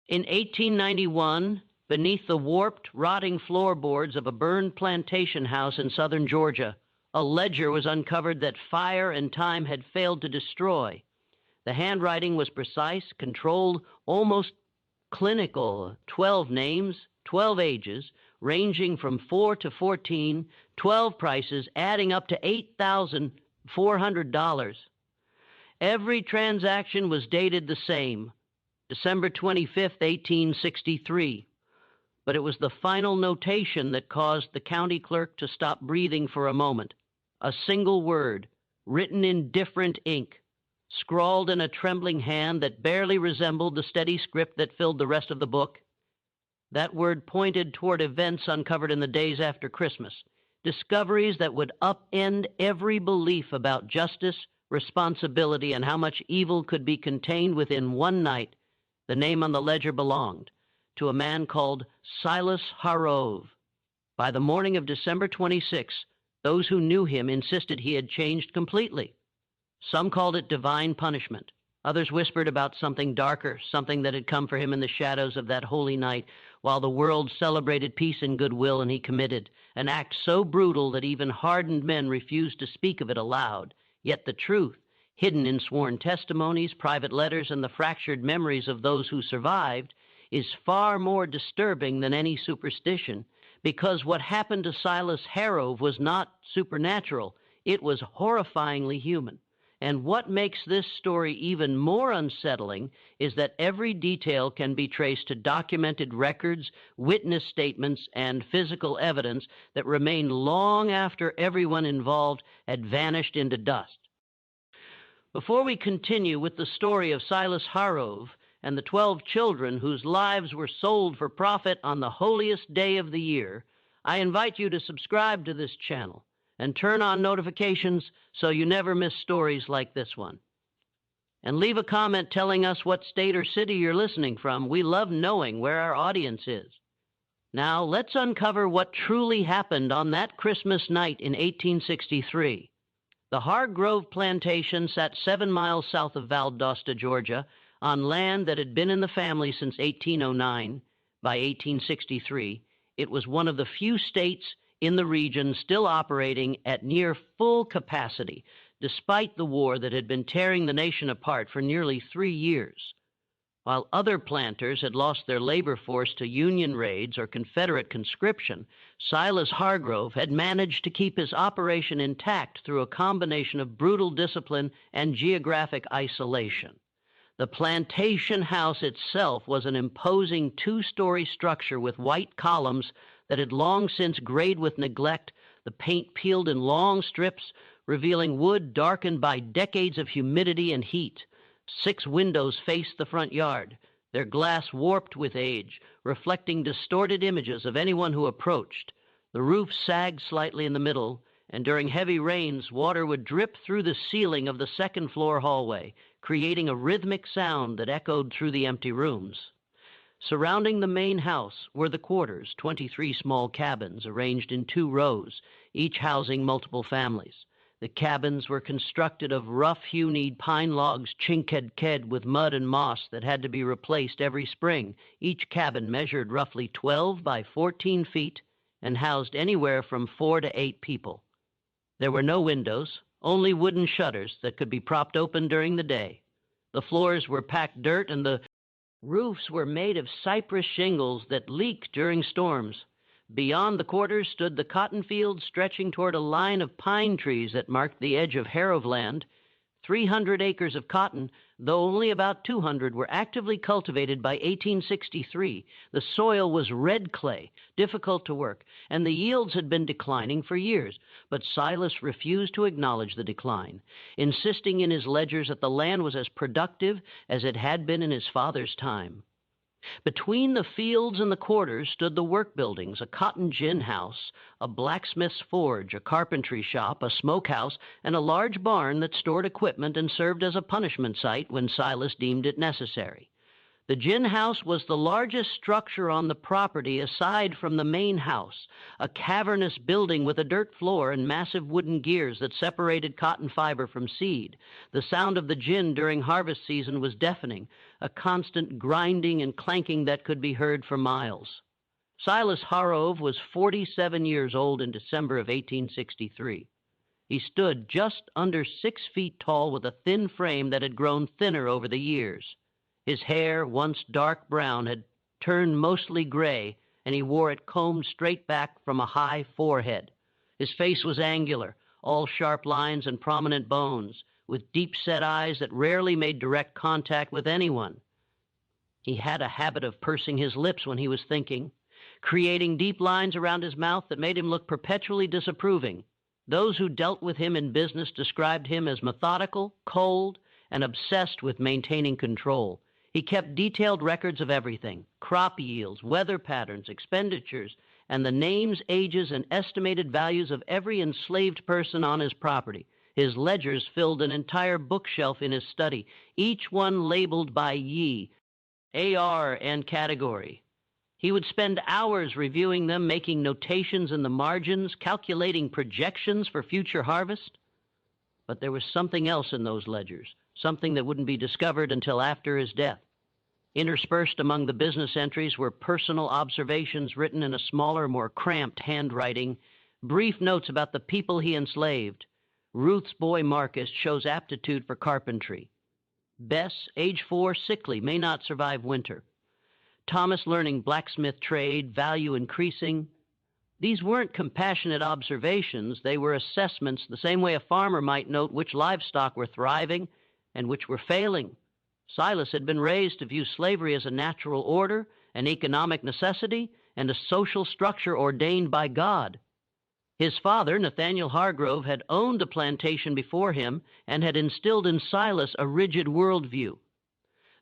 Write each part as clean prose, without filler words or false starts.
In 1891, beneath the warped, rotting floorboards of a burned plantation house in southern Georgia, a ledger was uncovered that fire and time had failed to destroy. The handwriting was precise, controlled, almost clinical. 12 names, 12 ages, ranging from 4 to 14, 12 prices, adding up to $8,400. Every transaction was dated the same, December 25th, 1863. But it was the final notation that caused the county clerk to stop breathing for a moment. A single word, written in different ink, scrawled in a trembling hand that barely resembled the steady script that filled the rest of the book. That word pointed toward events uncovered in the days after Christmas, discoveries that would upend every belief about justice, responsibility, and how much evil could be contained within one night. The name on the ledger belonged to a man called Silas Harrove. By the morning of December 26, those who knew him insisted he had changed completely. Some called it divine punishment. Others whispered about something darker, something that had come for him in the shadows of that holy night, while the world celebrated peace and goodwill, and he committed an act so brutal that even hardened men refused to speak of it aloud. Yet the truth, hidden in sworn testimonies, private letters, and the fractured memories of those who survived, is far more disturbing than any superstition, because what happened to Silas Harrove was not supernatural. It was horrifyingly human. And what makes this story even more unsettling is that every detail can be traced to documented records, witness statements, and physical evidence that remained long after everyone involved had vanished into dust. Before we continue with the story of Silas Harrove and the 12 children whose lives were sold for profit on the holiest day of the year, I invite you to subscribe to this channel and turn on notifications so you never miss stories like this one. And leave a comment telling us what state or city you're listening from. We love knowing where our audience is. Now, let's uncover what truly happened on that Christmas night in 1863. The Hargrove Plantation sat 7 miles south of Valdosta, Georgia, on land that had been in the family since 1809. By 1863, it was one of the few states in the region still operating at near full capacity, despite the war that had been tearing the nation apart for nearly 3 years. While other planters had lost their labor force to Union raids or Confederate conscription, Silas Hargrove had managed to keep his operation intact through a combination of brutal discipline and geographic isolation. The plantation house itself was an imposing 2-story structure with white columns that had long since grayed with neglect, the paint peeled in long strips, revealing wood darkened by decades of humidity and heat. 6 windows faced the front yard, their glass warped with age, reflecting distorted images of anyone who approached. The roof sagged slightly in the middle, and during heavy rains, water would drip through the ceiling of the second-floor hallway, creating a rhythmic sound that echoed through the empty rooms. Surrounding the main house were the quarters, 23 small cabins arranged in 2 rows, each housing multiple families. The cabins were constructed of rough-hewn pine logs chinked with mud and moss that had to be replaced every spring. Each cabin measured roughly 12 by 14 feet and housed anywhere from 4 to 8 people. There were no windows, only wooden shutters that could be propped open during the day. The floors were packed dirt, and the roofs were made of cypress shingles that leaked during storms. Beyond the quarters stood the cotton fields stretching toward a line of pine trees that marked the edge of Harrove land. 300 acres of cotton, though only about 200 were actively cultivated by 1863. The soil was red clay, difficult to work, and the yields had been declining for years. But Silas refused to acknowledge the decline, insisting in his ledgers that the land was as productive as it had been in his father's time. Between the fields and the quarters stood the work buildings, a cotton gin house, a blacksmith's forge, a carpentry shop, a smokehouse, and a large barn that stored equipment and served as a punishment site when Silas deemed it necessary. The gin house was the largest structure on the property aside from the main house, a cavernous building with a dirt floor and massive wooden gears that separated cotton fiber from seed. The sound of the gin during harvest season was deafening, a constant grinding and clanking that could be heard for miles. Silas Harrove was 47 years old in December of 1863. He stood just under 6 feet tall with a thin frame that had grown thinner over the years. His hair, once dark brown, had turned mostly gray, and he wore it combed straight back from a high forehead. His face was angular, all sharp lines and prominent bones, with deep-set eyes that rarely made direct contact with anyone. He had a habit of pursing his lips when he was thinking, creating deep lines around his mouth that made him look perpetually disapproving. Those who dealt with him in business described him as methodical, cold, and obsessed with maintaining control. He kept detailed records of everything: crop yields, weather patterns, expenditures, and the names, ages, and estimated values of every enslaved person on his property. His ledgers filled an entire bookshelf in his study, each one labeled by ye, AR, and category. He would spend hours reviewing them, making notations in the margins, calculating projections for future harvest. But there was something else in those ledgers, something that wouldn't be discovered until after his death. Interspersed among the business entries were personal observations written in a smaller, more cramped handwriting, brief notes about the people he enslaved. Ruth's boy Marcus shows aptitude for carpentry. Bess, age 4, sickly, may not survive winter. Thomas learning blacksmith trade, value increasing. These weren't compassionate observations. They were assessments, the same way a farmer might note which livestock were thriving and which were failing. Silas had been raised to view slavery as a natural order, an economic necessity, and a social structure ordained by God. His father, Nathaniel Hargrove, had owned a plantation before him and had instilled in Silas a rigid worldview.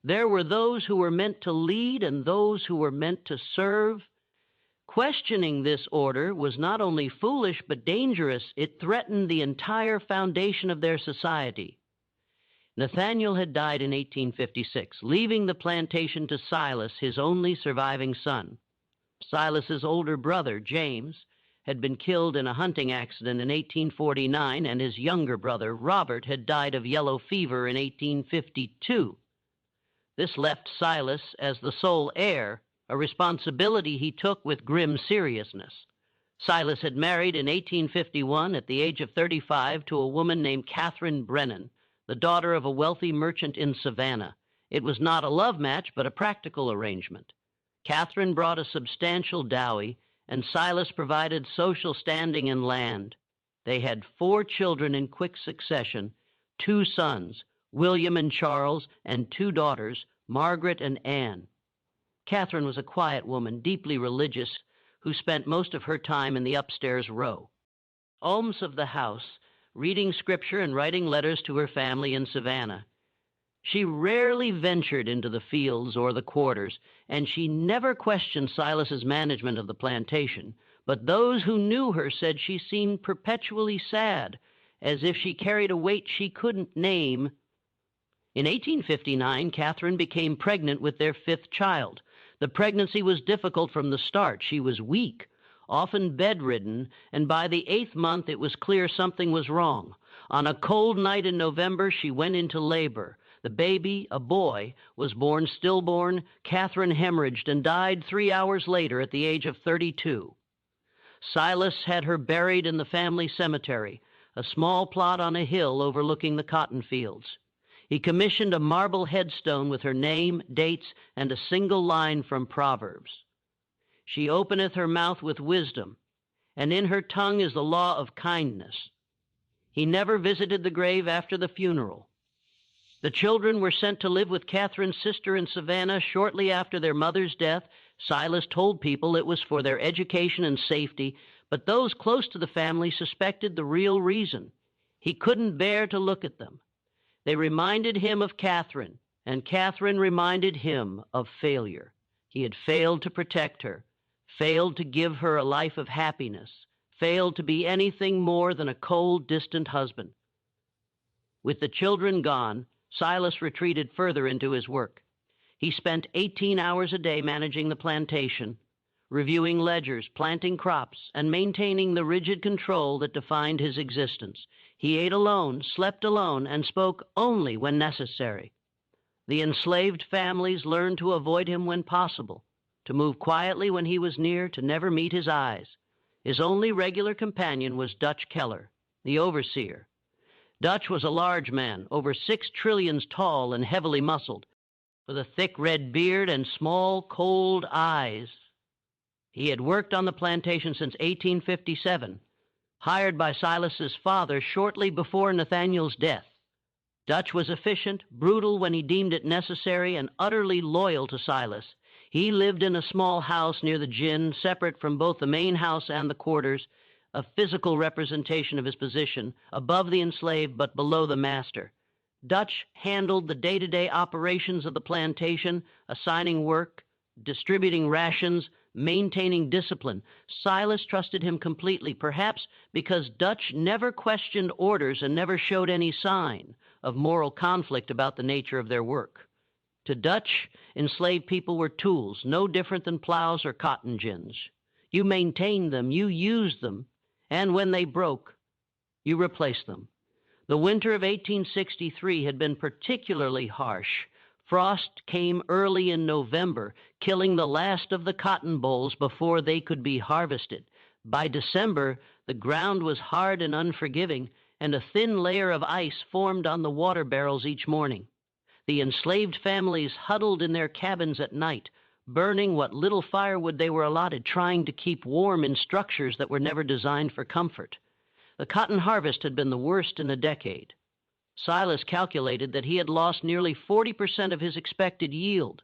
There were those who were meant to lead and those who were meant to serve. Questioning this order was not only foolish but dangerous. It threatened the entire foundation of their society. Nathaniel had died in 1856, leaving the plantation to Silas, his only surviving son. Silas's older brother, James, had been killed in a hunting accident in 1849, and his younger brother, Robert, had died of yellow fever in 1852. This left Silas as the sole heir, a responsibility he took with grim seriousness. Silas had married in 1851 at the age of 35 to a woman named Catherine Brennan, the daughter of a wealthy merchant in Savannah. It was not a love match, but a practical arrangement. Catherine brought a substantial dowry, and Silas provided social standing and land. They had 4 children in quick succession, 2 sons, William and Charles, and 2 daughters, Margaret and Anne. Catherine was a quiet woman, deeply religious, who spent most of her time in the upstairs row. Alms of the house, reading scripture and writing letters to her family in Savannah. She rarely ventured into the fields or the quarters, and she never questioned Silas's management of the plantation, but those who knew her said she seemed perpetually sad, as if she carried a weight she couldn't name. In 1859, Catherine became pregnant with their 5th child. The pregnancy was difficult from the start. She was weak, often bedridden, and by the 8th month it was clear something was wrong. On a cold night in November, she went into labor. The baby, a boy, was born stillborn. Catherine hemorrhaged and died 3 hours later at the age of 32. Silas had her buried in the family cemetery, a small plot on a hill overlooking the cotton fields. He commissioned a marble headstone with her name, dates, and a single line from Proverbs. She openeth her mouth with wisdom, and in her tongue is the law of kindness. He never visited the grave after the funeral. The children were sent to live with Catherine's sister in Savannah shortly after their mother's death. Silas told people it was for their education and safety, but those close to the family suspected the real reason. He couldn't bear to look at them. They reminded him of Catherine, and Catherine reminded him of failure. He had failed to protect her, failed to give her a life of happiness, failed to be anything more than a cold, distant husband. With the children gone, Silas retreated further into his work. He spent 18 hours a day managing the plantation, reviewing ledgers, planting crops, and maintaining the rigid control that defined his existence. He ate alone, slept alone, and spoke only when necessary. The enslaved families learned to avoid him when possible, to move quietly when he was near, to never meet his eyes. His only regular companion was Dutch Keller, the overseer. Dutch was a large man, over 6 trillions tall and heavily muscled, with a thick red beard and small, cold eyes. He had worked on the plantation since 1857, hired by Silas's father shortly before Nathaniel's death. Dutch was efficient, brutal when he deemed it necessary, and utterly loyal to Silas. He lived in a small house near the gin, separate from both the main house and the quarters, a physical representation of his position, above the enslaved but below the master. Dutch handled the day-to-day operations of the plantation, assigning work, distributing rations, maintaining discipline. Silas trusted him completely, perhaps because Dutch never questioned orders and never showed any sign of moral conflict about the nature of their work. To Dutch, enslaved people were tools, no different than plows or cotton gins. You maintained them, you used them, and when they broke, you replaced them. The winter of 1863 had been particularly harsh. Frost came early in November, killing the last of the cotton bolls before they could be harvested. By December, the ground was hard and unforgiving, and a thin layer of ice formed on the water barrels each morning. The enslaved families huddled in their cabins at night, burning what little firewood they were allotted, trying to keep warm in structures that were never designed for comfort. The cotton harvest had been the worst in a decade. Silas calculated that he had lost nearly 40% of his expected yield.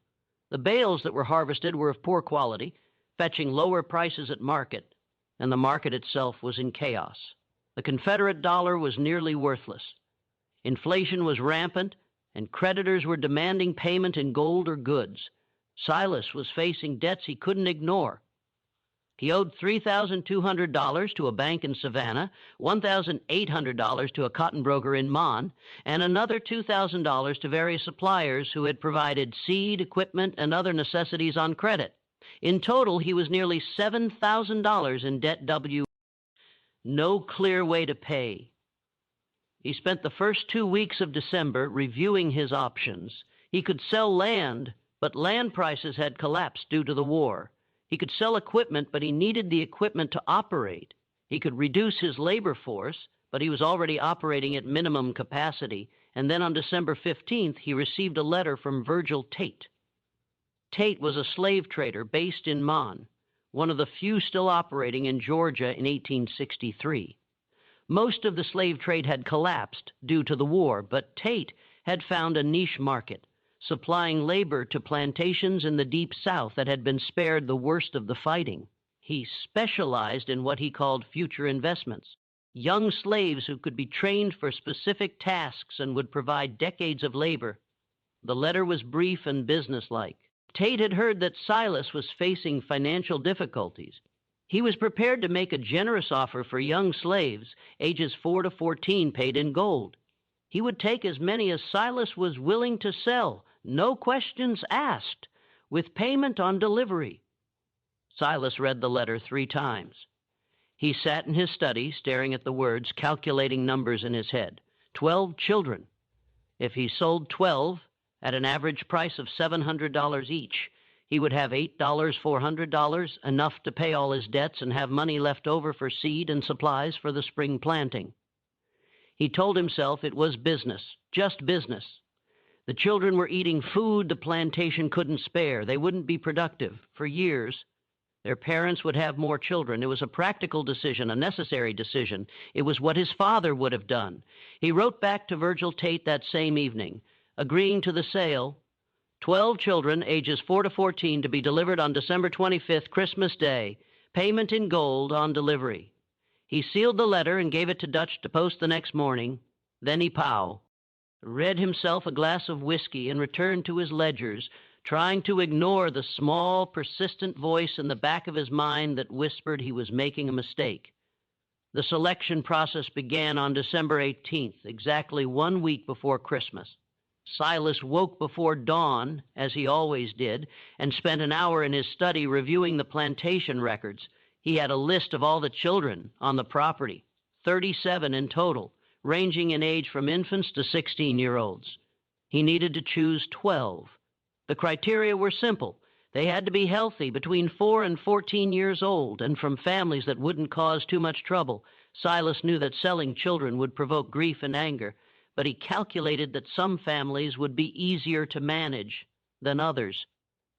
The bales that were harvested were of poor quality, fetching lower prices at market, and the market itself was in chaos. The Confederate dollar was nearly worthless. Inflation was rampant, and creditors were demanding payment in gold or goods. Silas was facing debts he couldn't ignore. He owed $3,200 to a bank in Savannah, $1,800 to a cotton broker in Mon, and another $2,000 to various suppliers who had provided seed, equipment, and other necessities on credit. In total, he was nearly $7,000 in debt. No clear way to pay. He spent the first 2 weeks of December reviewing his options. He could sell land, but land prices had collapsed due to the war. He could sell equipment, but he needed the equipment to operate. He could reduce his labor force, but he was already operating at minimum capacity. And then on December 15th, he received a letter from Virgil Tate. Tate was a slave trader based in Mon, one of the few still operating in Georgia in 1863. Most of the slave trade had collapsed due to the war, but Tate had found a niche market, supplying labor to plantations in the Deep South that had been spared the worst of the fighting. He specialized in what he called future investments, young slaves who could be trained for specific tasks and would provide decades of labor. The letter was brief and businesslike. Tate had heard that Silas was facing financial difficulties. He was prepared to make a generous offer for young slaves, ages 4 to 14, paid in gold. He would take as many as Silas was willing to sell, no questions asked, with payment on delivery. Silas read the letter 3 times. He sat in his study, staring at the words, calculating numbers in his head. 12 children. If he sold 12 at an average price of $700 each, he would have $8,400, enough to pay all his debts and have money left over for seed and supplies for the spring planting. He told himself it was business, just business. The children were eating food the plantation couldn't spare. They wouldn't be productive for years. Their parents would have more children. It was a practical decision, a necessary decision. It was what his father would have done. He wrote back to Virgil Tate that same evening, agreeing to the sale, 12 children, ages 4 to 14, to be delivered on December 25th, Christmas Day, payment in gold on delivery. He sealed the letter and gave it to Dutch to post the next morning. Then he read himself a glass of whiskey and returned to his ledgers, trying to ignore the small, persistent voice in the back of his mind that whispered he was making a mistake. The selection process began on December 18th, exactly 1 week before Christmas. Silas woke before dawn, as he always did, and spent an hour in his study reviewing the plantation records. He had a list of all the children on the property, 37 in total, ranging in age from infants to 16-year-olds. He needed to choose 12. The criteria were simple. They had to be healthy, between 4 and 14 years old, and from families that wouldn't cause too much trouble. Silas knew that selling children would provoke grief and anger, but he calculated that some families would be easier to manage than others.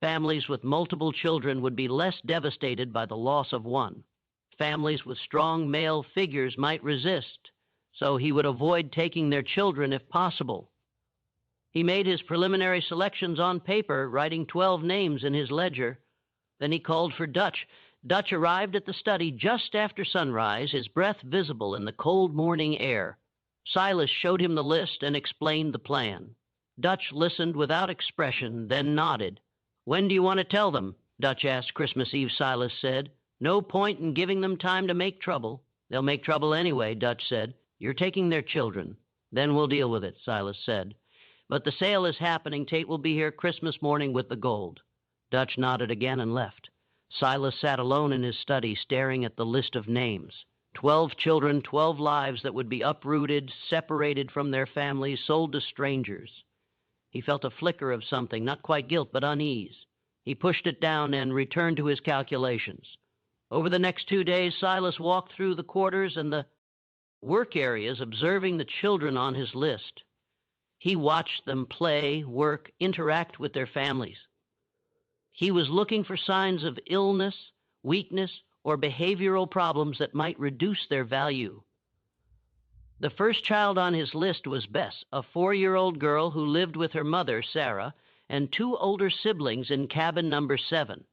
Families with multiple children would be less devastated by the loss of one. Families with strong male figures might resist, so he would avoid taking their children if possible. He made his preliminary selections on paper, writing 12 names in his ledger. Then he called for Dutch. Dutch arrived at the study just after sunrise, his breath visible in the cold morning air. Silas showed him the list and explained the plan. Dutch listened without expression, then nodded. "When do you want to tell them?" Dutch asked Christmas Eve, Silas said. "No point in giving them time to make trouble." "They'll make trouble anyway," Dutch said. "You're taking their children. Then we'll deal with it," Silas said. "But the sale is happening. Tate will be here Christmas morning with the gold." Dutch nodded again and left. Silas sat alone in his study, staring at the list of names. 12 children, 12 lives that would be uprooted, separated from their families, sold to strangers. He felt a flicker of something, not quite guilt, but unease. He pushed it down and returned to his calculations. Over the next 2 days, Silas walked through the quarters and the work areas, observing the children on his list. He watched them play, work, interact with their families. He was looking for signs of illness, weakness, or behavioral problems that might reduce their value. The first child on his list was Bess, a 4-year-old girl who lived with her mother, Sarah, and 2 older siblings in cabin number 7.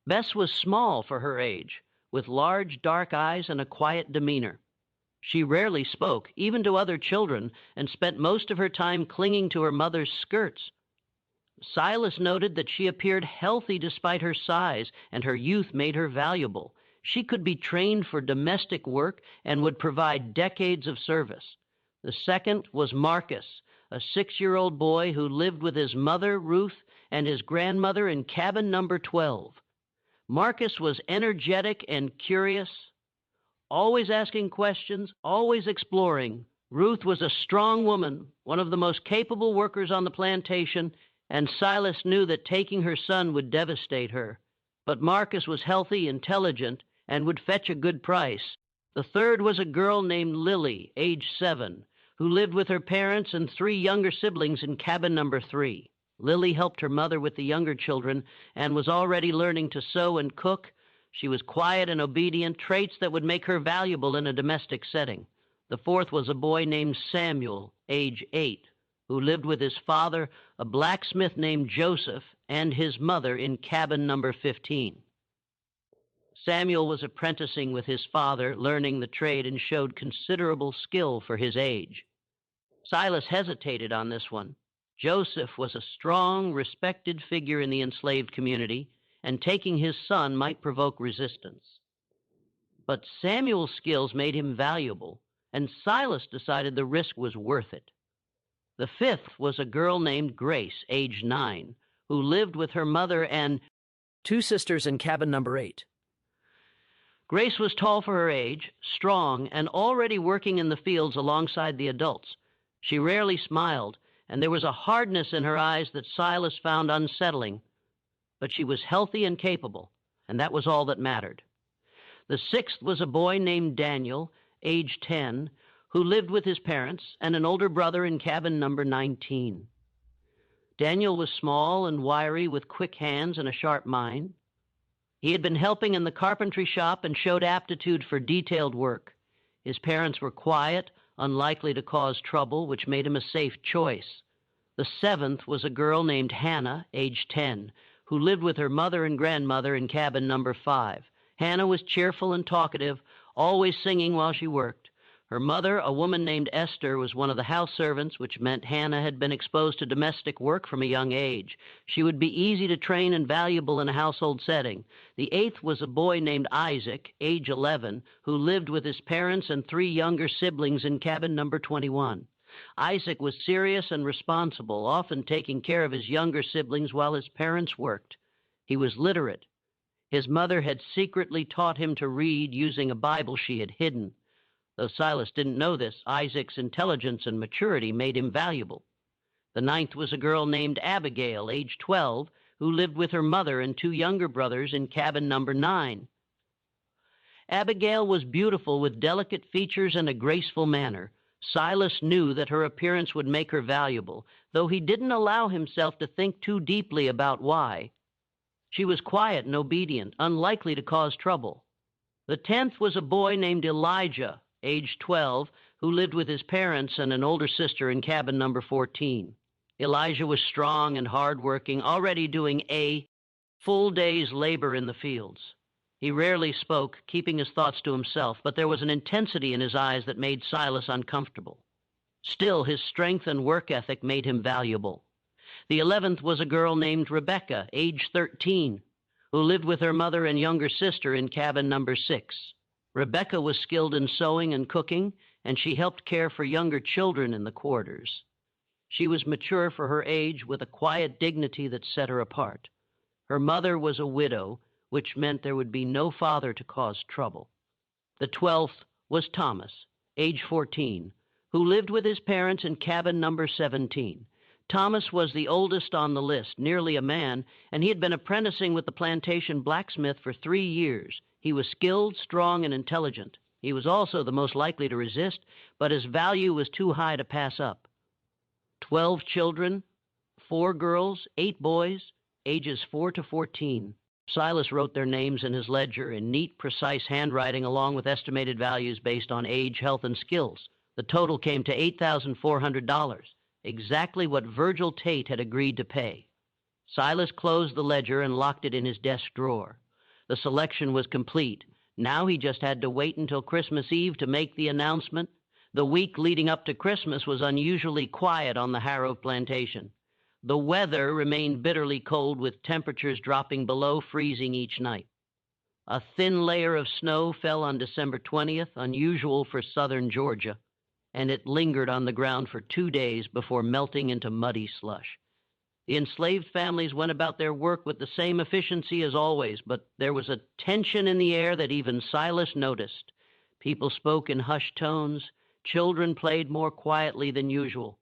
Bess was small for her age, with large dark eyes and a quiet demeanor. She rarely spoke, even to other children, and spent most of her time clinging to her mother's skirts. Silas noted that she appeared healthy despite her size, and her youth made her valuable. She could be trained for domestic work and would provide decades of service. The second was Marcus, a 6-year-old boy who lived with his mother, Ruth, and his grandmother in cabin number 12. Marcus was energetic and curious, always asking questions, always exploring. Ruth was a strong woman, one of the most capable workers on the plantation, and Silas knew that taking her son would devastate her. But Marcus was healthy, intelligent, and would fetch a good price. The third was a girl named Lily, age 7, who lived with her parents and 3 younger siblings in cabin number 3. Lily helped her mother with the younger children and was already learning to sew and cook. She was quiet and obedient, traits that would make her valuable in a domestic setting. The fourth was a boy named Samuel, age 8, who lived with his father, a blacksmith named Joseph, and his mother in cabin number 15. Samuel was apprenticing with his father, learning the trade, and showed considerable skill for his age. Silas hesitated on this one. Joseph was a strong, respected figure in the enslaved community, and taking his son might provoke resistance. But Samuel's skills made him valuable, and Silas decided the risk was worth it. The fifth was a girl named Grace, age 9, who lived with her mother and 2 sisters in cabin number 8. Grace was tall for her age, strong, and already working in the fields alongside the adults. She rarely smiled, and there was a hardness in her eyes that Silas found unsettling. But she was healthy and capable, and that was all that mattered. The sixth was a boy named Daniel, age 10, who lived with his parents and an older brother in cabin number 19. Daniel was small and wiry with quick hands and a sharp mind. He had been helping in the carpentry shop and showed aptitude for detailed work. His parents were quiet, unlikely to cause trouble, which made him a safe choice. The seventh was a girl named Hannah, age 10, who lived with her mother and grandmother in cabin number 5. Hannah was cheerful and talkative, always singing while she worked. Her mother, a woman named Esther, was one of the house servants, which meant Hannah had been exposed to domestic work from a young age. She would be easy to train and valuable in a household setting. The eighth was a boy named Isaac, age 11, who lived with his parents and 3 younger siblings in cabin number 21. Isaac was serious and responsible, often taking care of his younger siblings while his parents worked. He was literate. His mother had secretly taught him to read using a Bible she had hidden. Though Silas didn't know this, Isaac's intelligence and maturity made him valuable. The ninth was a girl named Abigail, age 12, who lived with her mother and two younger brothers in cabin number 9. Abigail was beautiful with delicate features and a graceful manner. Silas knew that her appearance would make her valuable, though he didn't allow himself to think too deeply about why. She was quiet and obedient, unlikely to cause trouble. The 10th was a boy named Elijah, age 12, who lived with his parents and an older sister in cabin number 14. Elijah was strong and hardworking, already doing a full day's labor in the fields. He rarely spoke, keeping his thoughts to himself, but there was an intensity in his eyes that made Silas uncomfortable. Still, his strength and work ethic made him valuable. The 11th was a girl named Rebecca, age 13, who lived with her mother and younger sister in cabin number 6. Rebecca was skilled in sewing and cooking, and she helped care for younger children in the quarters. She was mature for her age, with a quiet dignity that set her apart. Her mother was a widow, which meant there would be no father to cause trouble. The 12th was Thomas, age 14, who lived with his parents in cabin number 17. Thomas was the oldest on the list, nearly a man, and he had been apprenticing with the plantation blacksmith for 3 years. He was skilled, strong, and intelligent. He was also the most likely to resist, but his value was too high to pass up. 12 children, 4 girls, 8 boys, ages 4 to 14. Silas wrote their names in his ledger in neat, precise handwriting along with estimated values based on age, health, and skills. The total came to $8,400, exactly what Virgil Tate had agreed to pay. Silas closed the ledger and locked it in his desk drawer. The selection was complete. Now he just had to wait until Christmas Eve to make the announcement. The week leading up to Christmas was unusually quiet on the Harrow plantation. The weather remained bitterly cold, with temperatures dropping below freezing each night. A thin layer of snow fell on December 20th, unusual for southern Georgia, and it lingered on the ground for 2 days before melting into muddy slush. The enslaved families went about their work with the same efficiency as always, but there was a tension in the air that even Silas noticed. People spoke in hushed tones. Children played more quietly than usual.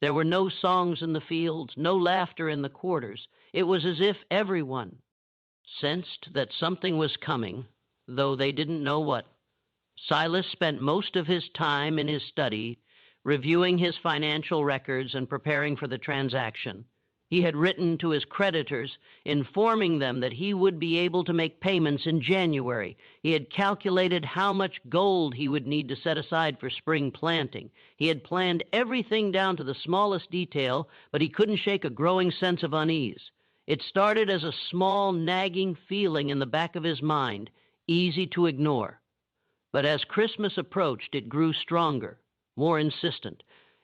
There were no songs in the fields, no laughter in the quarters. It was as if everyone sensed that something was coming, though they didn't know what. Silas spent most of his time in his study, reviewing his financial records and preparing for the transaction. He had written to his creditors, informing them that he would be able to make payments in January. He had calculated how much gold he would need to set aside for spring planting. He had planned everything down to the smallest detail, but he couldn't shake a growing sense of unease. It started as a small, nagging feeling in the back of his mind, easy to ignore. But as Christmas approached, it grew stronger, more insistent.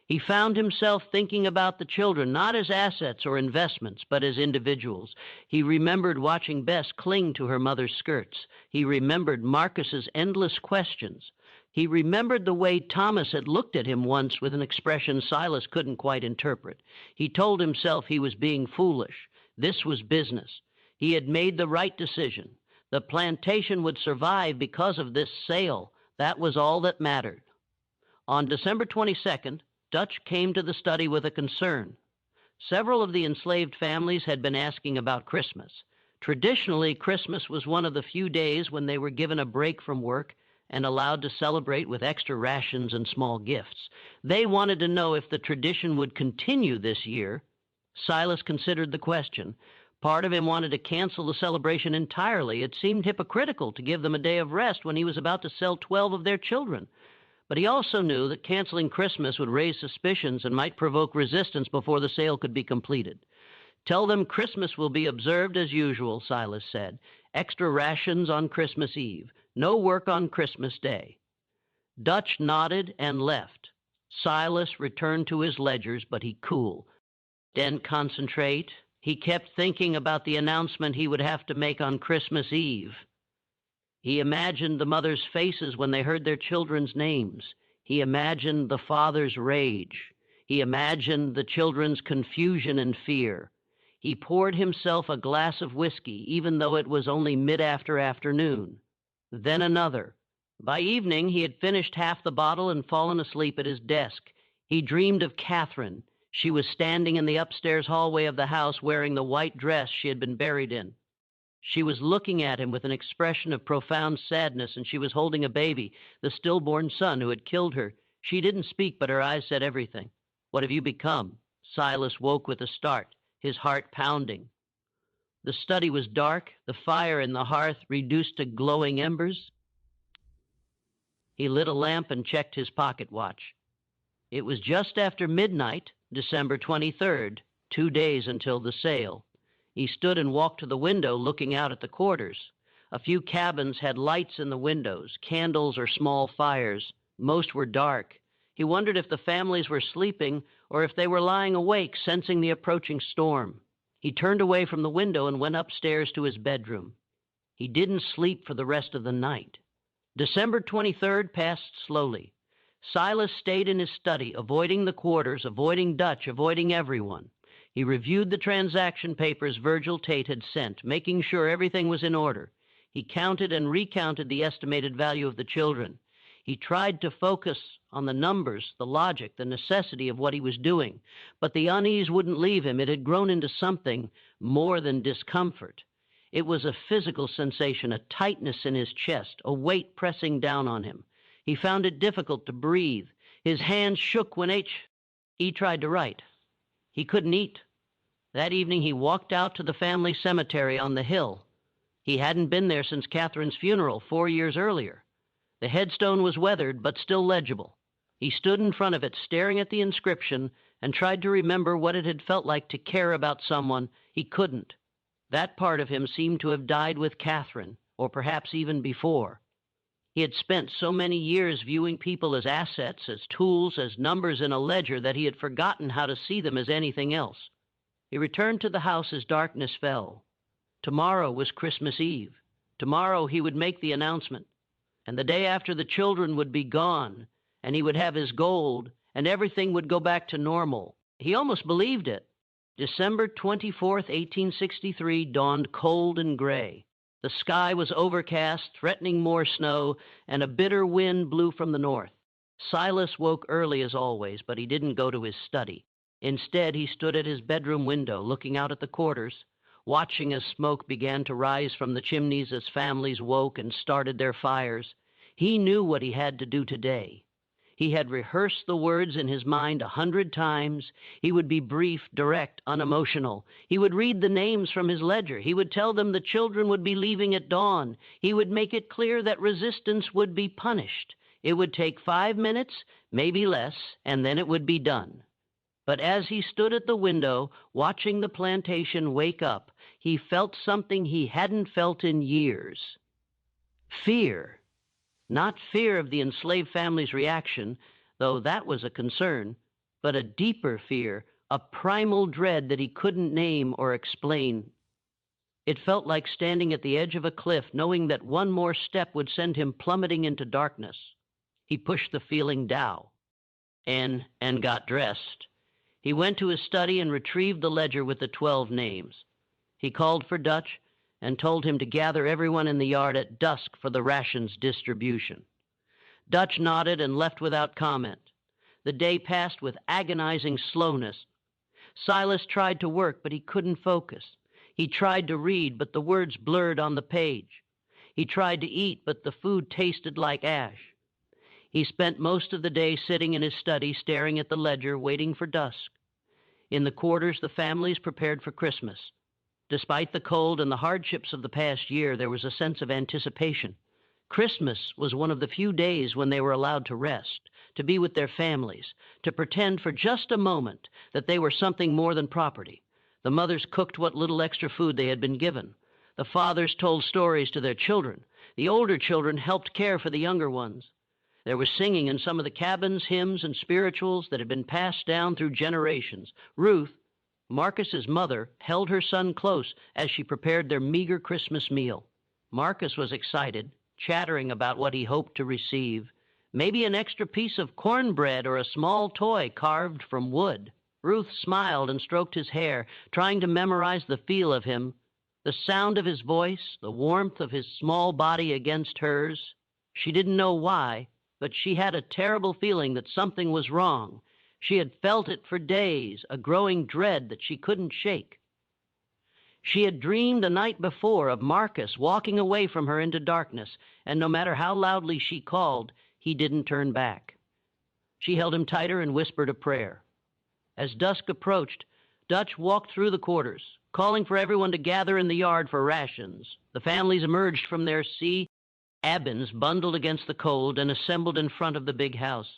He found himself thinking about the children, not as assets or investments, but as individuals. He remembered watching Bess cling to her mother's skirts. He remembered Marcus's endless questions. He remembered the way Thomas had looked at him once with an expression Silas couldn't quite interpret. He told himself he was being foolish. This was business. He had made the right decision. The plantation would survive because of this sale. That was all that mattered. On December 22nd, Dutch came to the study with a concern. Several of the enslaved families had been asking about Christmas. Traditionally, Christmas was one of the few days when they were given a break from work and allowed to celebrate with extra rations and small gifts. They wanted to know if the tradition would continue this year. Silas considered the question. Part of him wanted to cancel the celebration entirely. It seemed hypocritical to give them a day of rest when he was about to sell 12 of their children. But he also knew that canceling Christmas would raise suspicions and might provoke resistance before the sale could be completed. Tell them Christmas will be observed as usual, Silas said. Extra rations on Christmas Eve. No work on Christmas Day. Dutch nodded and left. Silas returned to his ledgers, but he cooled. Didn't concentrate. He kept thinking about the announcement he would have to make on Christmas Eve. He imagined the mothers' faces when they heard their children's names. He imagined the father's rage. He imagined the children's confusion and fear. He poured himself a glass of whiskey, even though it was only mid-afternoon. Then another. By evening, he had finished half the bottle and fallen asleep at his desk. He dreamed of Catherine. She was standing in the upstairs hallway of the house wearing the white dress she had been buried in. She was looking at him with an expression of profound sadness, and she was holding a baby, the stillborn son who had killed her. She didn't speak, but her eyes said everything. "What have you become?" Silas woke with a start, his heart pounding. The study was dark, the fire in the hearth reduced to glowing embers. He lit a lamp and checked his pocket watch. It was just after midnight, December 23rd, 2 days until the sale. He stood and walked to the window, looking out at the quarters. A few cabins had lights in the windows, candles or small fires. Most were dark. He wondered if the families were sleeping or if they were lying awake, sensing the approaching storm. He turned away from the window and went upstairs to his bedroom. He didn't sleep for the rest of the night. December 23rd passed slowly. Silas stayed in his study, avoiding the quarters, avoiding Dutch, avoiding everyone. He reviewed the transaction papers Virgil Tate had sent, making sure everything was in order. He counted and recounted the estimated value of the children. He tried to focus on the numbers, the logic, the necessity of what he was doing, but the unease wouldn't leave him. It had grown into something more than discomfort. It was a physical sensation, a tightness in his chest, a weight pressing down on him. He found it difficult to breathe. His hands shook when he tried to write. He couldn't eat. That evening he walked out to the family cemetery on the hill. He hadn't been there since Catherine's funeral 4 years earlier. The headstone was weathered, but still legible. He stood in front of it, staring at the inscription, and tried to remember what it had felt like to care about someone. He couldn't. That part of him seemed to have died with Catherine, or perhaps even before. He had spent so many years viewing people as assets, as tools, as numbers in a ledger that he had forgotten how to see them as anything else. He returned to the house as darkness fell. Tomorrow was Christmas Eve. Tomorrow he would make the announcement. And the day after, the children would be gone, and he would have his gold, and everything would go back to normal. He almost believed it. December 24th, 1863, dawned cold and gray. The sky was overcast, threatening more snow, and a bitter wind blew from the north. Silas woke early as always, but he didn't go to his study. Instead, he stood at his bedroom window, looking out at the quarters, watching as smoke began to rise from the chimneys as families woke and started their fires. He knew what he had to do today. He had rehearsed the words in his mind 100 times. He would be brief, direct, unemotional. He would read the names from his ledger. He would tell them the children would be leaving at dawn. He would make it clear that resistance would be punished. It would take 5 minutes, maybe less, and then it would be done. But as he stood at the window, watching the plantation wake up, he felt something he hadn't felt in years. Fear. Not fear of the enslaved family's reaction, though that was a concern, but a deeper fear, a primal dread that he couldn't name or explain. It felt like standing at the edge of a cliff, knowing that one more step would send him plummeting into darkness. He pushed the feeling down and got dressed. He went to his study and retrieved the ledger with the 12 names. He called for Dutch and told him to gather everyone in the yard at dusk for the rations distribution. Dutch nodded and left without comment. The day passed with agonizing slowness. Silas tried to work, but he couldn't focus. He tried to read, but the words blurred on the page. He tried to eat, but the food tasted like ash. He spent most of the day sitting in his study, staring at the ledger, waiting for dusk. In the quarters, the families prepared for Christmas. Despite the cold and the hardships of the past year, there was a sense of anticipation. Christmas was one of the few days when they were allowed to rest, to be with their families, to pretend for just a moment that they were something more than property. The mothers cooked what little extra food they had been given. The fathers told stories to their children. The older children helped care for the younger ones. There was singing in some of the cabins, hymns and spirituals that had been passed down through generations. Ruth, Marcus's mother, held her son close as she prepared their meager Christmas meal. Marcus was excited, chattering about what he hoped to receive. Maybe an extra piece of cornbread or a small toy carved from wood. Ruth smiled and stroked his hair, trying to memorize the feel of him, the sound of his voice, the warmth of his small body against hers. She didn't know why, but she had a terrible feeling that something was wrong. She had felt it for days, a growing dread that she couldn't shake. She had dreamed the night before of Marcus walking away from her into darkness, and no matter how loudly she called, he didn't turn back. She held him tighter and whispered a prayer. As dusk approached, Dutch walked through the quarters, calling for everyone to gather in the yard for rations. The families emerged from their abins bundled against the cold and assembled in front of the big house.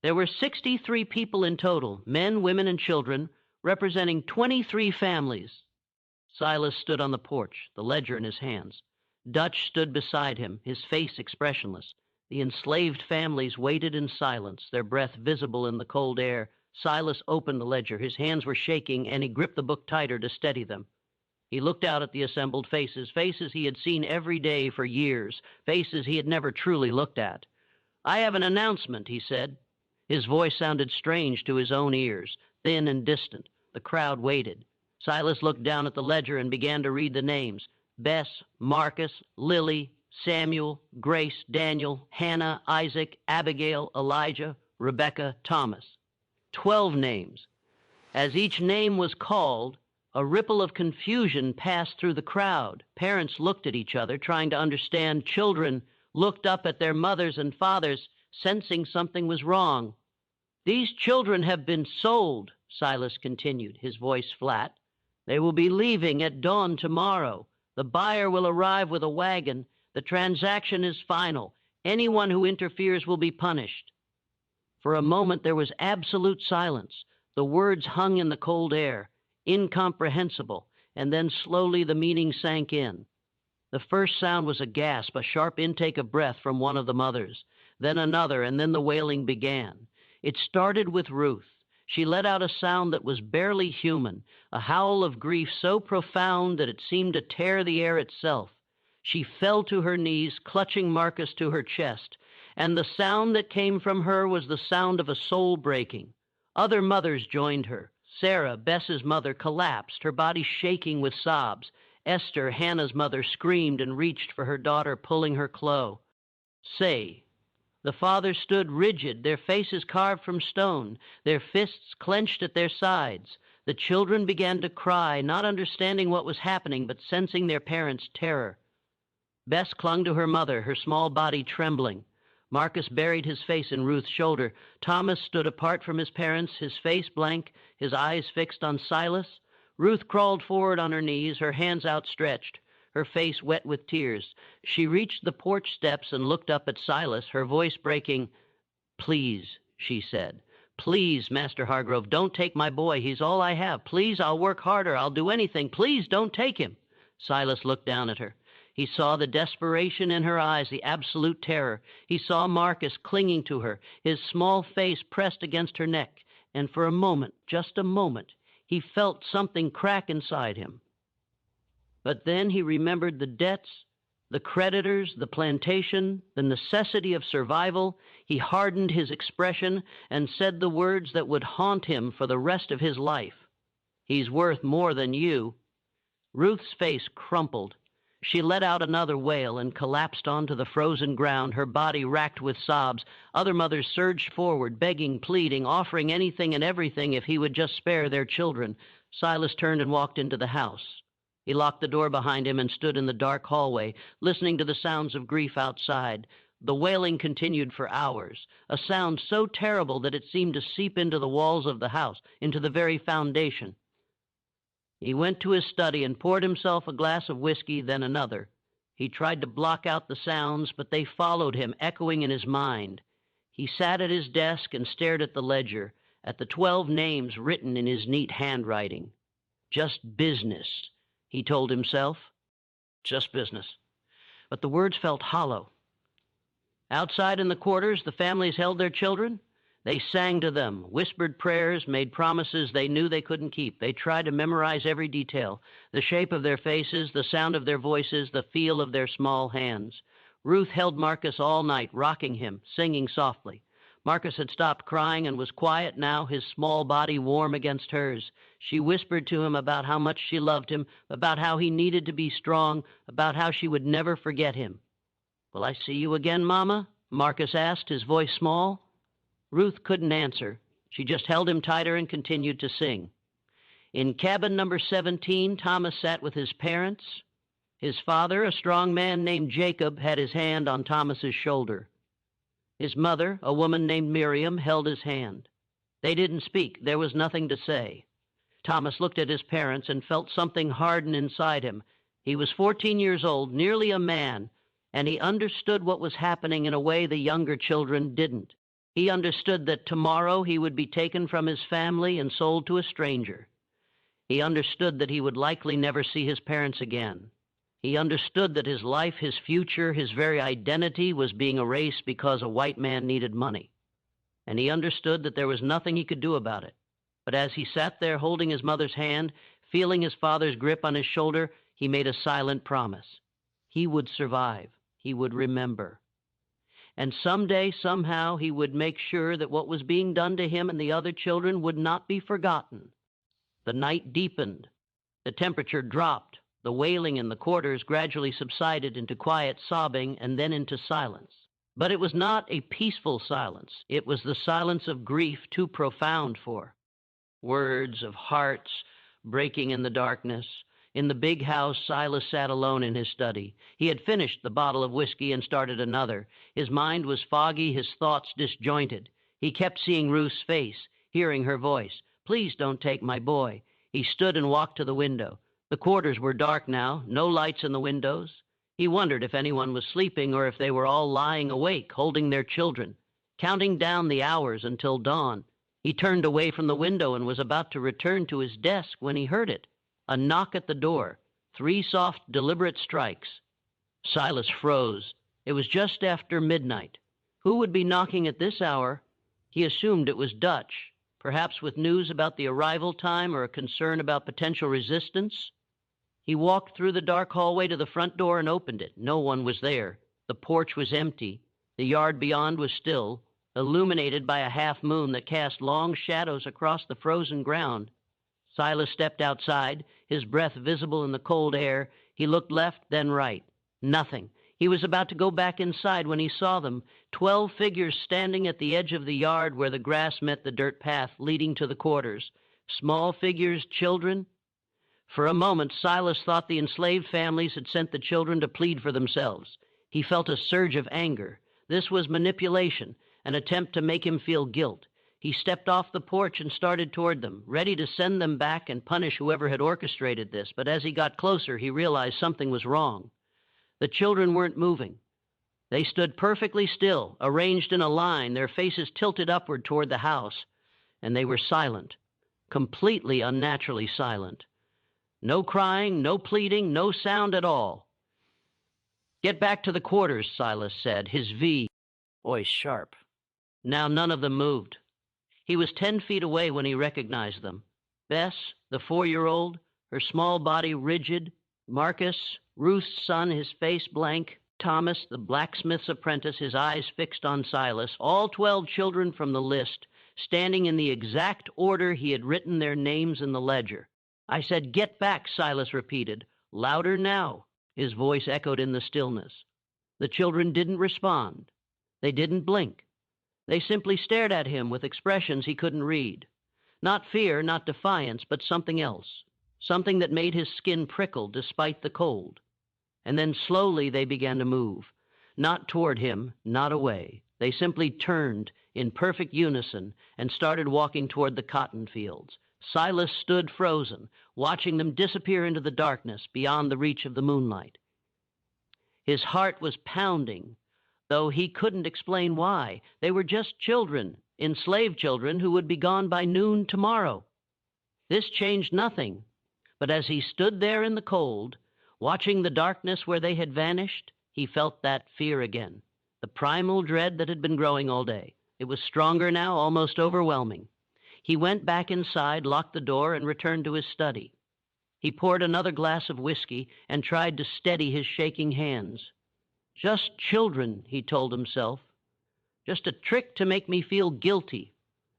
There were 63 people in total, men, women, and children, representing 23 families. Silas stood on the porch, the ledger in his hands. Dutch stood beside him, his face expressionless. The enslaved families waited in silence, their breath visible in the cold air. Silas opened the ledger. His hands were shaking, and he gripped the book tighter to steady them. He looked out at the assembled faces, faces he had seen every day for years, faces he had never truly looked at. "I have an announcement," he said. His voice sounded strange to his own ears, thin and distant. The crowd waited. Silas looked down at the ledger and began to read the names: Bess, Marcus, Lily, Samuel, Grace, Daniel, Hannah, Isaac, Abigail, Elijah, Rebecca, Thomas. 12 names. As each name was called, a ripple of confusion passed through the crowd. Parents looked at each other, trying to understand. Children looked up at their mothers and fathers, sensing something was wrong. "These children have been sold," Silas continued, his voice flat. "They will be leaving at dawn tomorrow. The buyer will arrive with a wagon. The transaction is final. Anyone who interferes will be punished." For a moment there was absolute silence. The words hung in the cold air, incomprehensible, and then slowly the meaning sank in. The first sound was a gasp, a sharp intake of breath from one of the mothers, then another, and then the wailing began. It started with Ruth. She let out a sound that was barely human, a howl of grief so profound that it seemed to tear the air itself. She fell to her knees, clutching Marcus to her chest, and the sound that came from her was the sound of a soul breaking. Other mothers joined her. Sarah, Bess's mother, collapsed, her body shaking with sobs. Esther, Hannah's mother, screamed and reached for her daughter, pulling her close. The fathers stood rigid, their faces carved from stone, their fists clenched at their sides. The children began to cry, not understanding what was happening, but sensing their parents' terror. Bess clung to her mother, her small body trembling. Marcus buried his face in Ruth's shoulder. Thomas stood apart from his parents, his face blank, his eyes fixed on Silas. Ruth crawled forward on her knees, her hands outstretched, her face wet with tears. She reached the porch steps and looked up at Silas, her voice breaking. "Please," she said. "Please, Master Hargrove, don't take my boy. He's all I have. Please, I'll work harder. I'll do anything. Please don't take him." Silas looked down at her. He saw the desperation in her eyes, the absolute terror. He saw Marcus clinging to her, his small face pressed against her neck, and for a moment, just a moment, he felt something crack inside him. But then he remembered the debts, the creditors, the plantation, the necessity of survival. He hardened his expression and said the words that would haunt him for the rest of his life. "He's worth more than you." Ruth's face crumpled. She let out another wail and collapsed onto the frozen ground, her body racked with sobs. Other mothers surged forward, begging, pleading, offering anything and everything if he would just spare their children. Silas turned and walked into the house. He locked the door behind him and stood in the dark hallway, listening to the sounds of grief outside. The wailing continued for hours, a sound so terrible that it seemed to seep into the walls of the house, into the very foundation. He went to his study and poured himself a glass of whiskey, then another. He tried to block out the sounds, but they followed him, echoing in his mind. He sat at his desk and stared at the ledger, at the 12 names written in his neat handwriting. "Just business," he told himself. "Just business." But the words felt hollow. Outside in the quarters, the families held their children. They sang to them, whispered prayers, made promises they knew they couldn't keep. They tried to memorize every detail, the shape of their faces, the sound of their voices, the feel of their small hands. Ruth held Marcus all night, rocking him, singing softly. Marcus had stopped crying and was quiet now, his small body warm against hers. She whispered to him about how much she loved him, about how he needed to be strong, about how she would never forget him. "Will I see you again, Mama?" Marcus asked, his voice small. Ruth couldn't answer. She just held him tighter and continued to sing. In cabin number 17, Thomas sat with his parents. His father, a strong man named Jacob, had his hand on Thomas's shoulder. His mother, a woman named Miriam, held his hand. They didn't speak. There was nothing to say. Thomas looked at his parents and felt something harden inside him. He was 14 years old, nearly a man, and he understood what was happening in a way the younger children didn't. He understood that tomorrow he would be taken from his family and sold to a stranger. He understood that he would likely never see his parents again. He understood that his life, his future, his very identity was being erased because a white man needed money. And he understood that there was nothing he could do about it. But as he sat there holding his mother's hand, feeling his father's grip on his shoulder, he made a silent promise. He would survive. He would remember. And someday, somehow, he would make sure that what was being done to him and the other children would not be forgotten. The night deepened. The temperature dropped. The wailing in the quarters gradually subsided into quiet sobbing and then into silence. But it was not a peaceful silence. It was the silence of grief too profound for words, of hearts breaking in the darkness. In the big house, Silas sat alone in his study. He had finished the bottle of whiskey and started another. His mind was foggy, his thoughts disjointed. He kept seeing Ruth's face, hearing her voice. "Please don't take my boy." He stood and walked to the window. The quarters were dark now, no lights in the windows. He wondered if anyone was sleeping or if they were all lying awake, holding their children, counting down the hours until dawn. He turned away from the window and was about to return to his desk when he heard it. A knock at the door. 3 soft, deliberate strikes. Silas froze. It was just after midnight. Who would be knocking at this hour? He assumed it was Dutch, perhaps with news about the arrival time or a concern about potential resistance. He walked through the dark hallway to the front door and opened it. No one was there. The porch was empty. The yard beyond was still, illuminated by a half moon that cast long shadows across the frozen ground. Silas stepped outside, his breath visible in the cold air. He looked left, then right. Nothing. He was about to go back inside when he saw them, 12 figures standing at the edge of the yard where the grass met the dirt path leading to the quarters. Small figures, children. For a moment, Silas thought the enslaved families had sent the children to plead for themselves. He felt a surge of anger. This was manipulation, an attempt to make him feel guilt. He stepped off the porch and started toward them, ready to send them back and punish whoever had orchestrated this. But as he got closer, he realized something was wrong. The children weren't moving. They stood perfectly still, arranged in a line, their faces tilted upward toward the house, and they were silent, completely unnaturally silent. No crying, no pleading, no sound at all. "Get back to the quarters," Silas said, his voice sharp. Now none of them moved. He was 10 feet away when he recognized them. Bess, the 4-year-old, her small body rigid. Marcus, Ruth's son, his face blank. Thomas, the blacksmith's apprentice, his eyes fixed on Silas. All 12 children from the list, standing in the exact order he had written their names in the ledger. "I said, get back," Silas repeated. "Louder now." His voice echoed in the stillness. The children didn't respond. They didn't blink. They simply stared at him with expressions he couldn't read. Not fear, not defiance, but something else. Something that made his skin prickle despite the cold. And then slowly they began to move. Not toward him, not away. They simply turned in perfect unison and started walking toward the cotton fields. Silas stood frozen, watching them disappear into the darkness beyond the reach of the moonlight. His heart was pounding, though he couldn't explain why. They were just children, enslaved children who would be gone by noon tomorrow. This changed nothing, but as he stood there in the cold, watching the darkness where they had vanished, he felt that fear again, the primal dread that had been growing all day. It was stronger now, almost overwhelming. He went back inside, locked the door, and returned to his study. He poured another glass of whiskey and tried to steady his shaking hands. Just children, he told himself. Just a trick to make me feel guilty.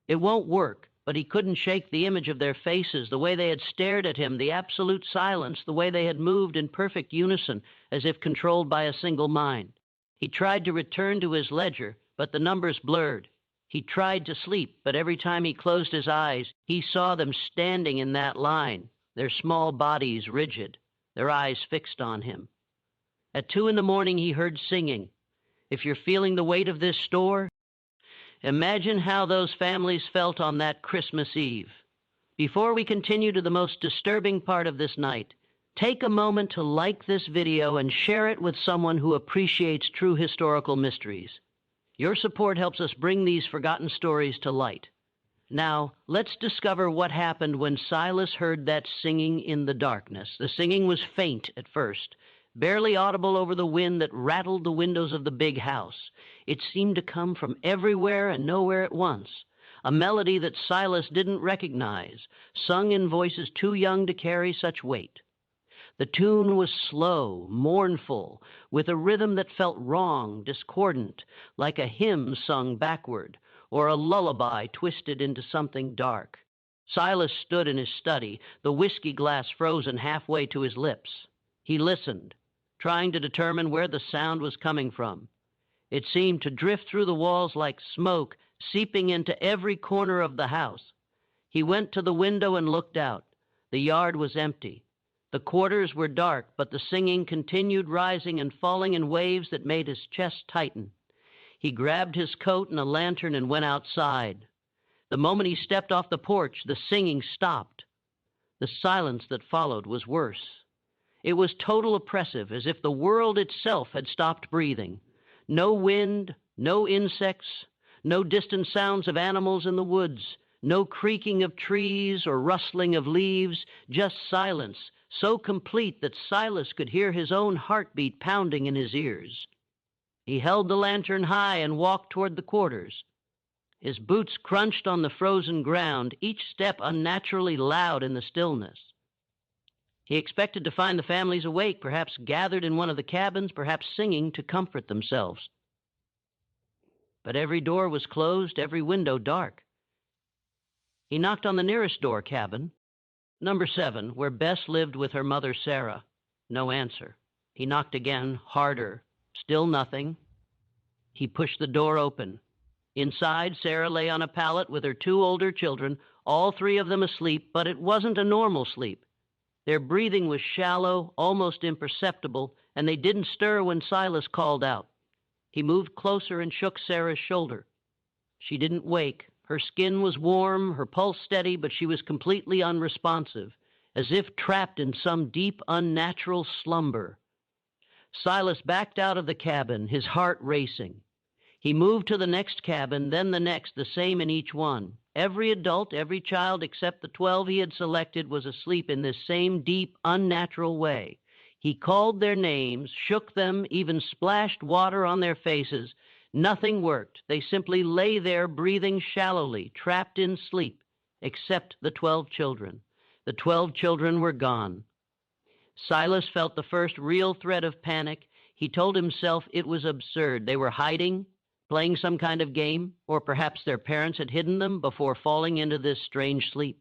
It won't work, but he couldn't shake the image of their faces, the way they had stared at him, the absolute silence, the way they had moved in perfect unison, as if controlled by a single mind. He tried to return to his ledger, but the numbers blurred. He tried to sleep, but every time he closed his eyes, he saw them standing in that line, their small bodies rigid, their eyes fixed on him. At 2 a.m, he heard singing. If you're feeling the weight of this store, imagine how those families felt on that Christmas Eve. Before we continue to the most disturbing part of this night, take a moment to like this video and share it with someone who appreciates true historical mysteries. Your support helps us bring these forgotten stories to light. Now, let's discover what happened when Silas heard that singing in the darkness. The singing was faint at first, barely audible over the wind that rattled the windows of the big house. It seemed to come from everywhere and nowhere at once, a melody that Silas didn't recognize, sung in voices too young to carry such weight. The tune was slow, mournful, with a rhythm that felt wrong, discordant, like a hymn sung backward, or a lullaby twisted into something dark. Silas stood in his study, the whiskey glass frozen halfway to his lips. He listened, trying to determine where the sound was coming from. It seemed to drift through the walls like smoke, seeping into every corner of the house. He went to the window and looked out. The yard was empty. The quarters were dark, but the singing continued, rising and falling in waves that made his chest tighten. He grabbed his coat and a lantern and went outside. The moment he stepped off the porch, the singing stopped. The silence that followed was worse. It was total oppressive, as if the world itself had stopped breathing. No wind, no insects, no distant sounds of animals in the woods, no creaking of trees or rustling of leaves, just silence, so complete that Silas could hear his own heartbeat pounding in his ears. He held the lantern high and walked toward the quarters. His boots crunched on the frozen ground, each step unnaturally loud in the stillness. He expected to find the families awake, perhaps gathered in one of the cabins, perhaps singing to comfort themselves. But every door was closed, every window dark. He knocked on the nearest door cabin, number 7, where Bess lived with her mother, Sarah. No answer. He knocked again, harder. Still nothing. He pushed the door open. Inside, Sarah lay on a pallet with her 2 older children, all 3 of them asleep, but it wasn't a normal sleep. Their breathing was shallow, almost imperceptible, and they didn't stir when Silas called out. He moved closer and shook Sarah's shoulder. She didn't wake. Her skin was warm, her pulse steady, but she was completely unresponsive, as if trapped in some deep, unnatural slumber. Silas backed out of the cabin, his heart racing. He moved to the next cabin, then the next, the same in each one. Every adult, every child except the 12 he had selected was asleep in this same deep, unnatural way. He called their names, shook them, even splashed water on their faces. Nothing worked. They simply lay there breathing shallowly, trapped in sleep, except the 12 children. The 12 children were gone. Silas felt the first real threat of panic. He told himself it was absurd. They were hiding, playing some kind of game, or perhaps their parents had hidden them before falling into this strange sleep.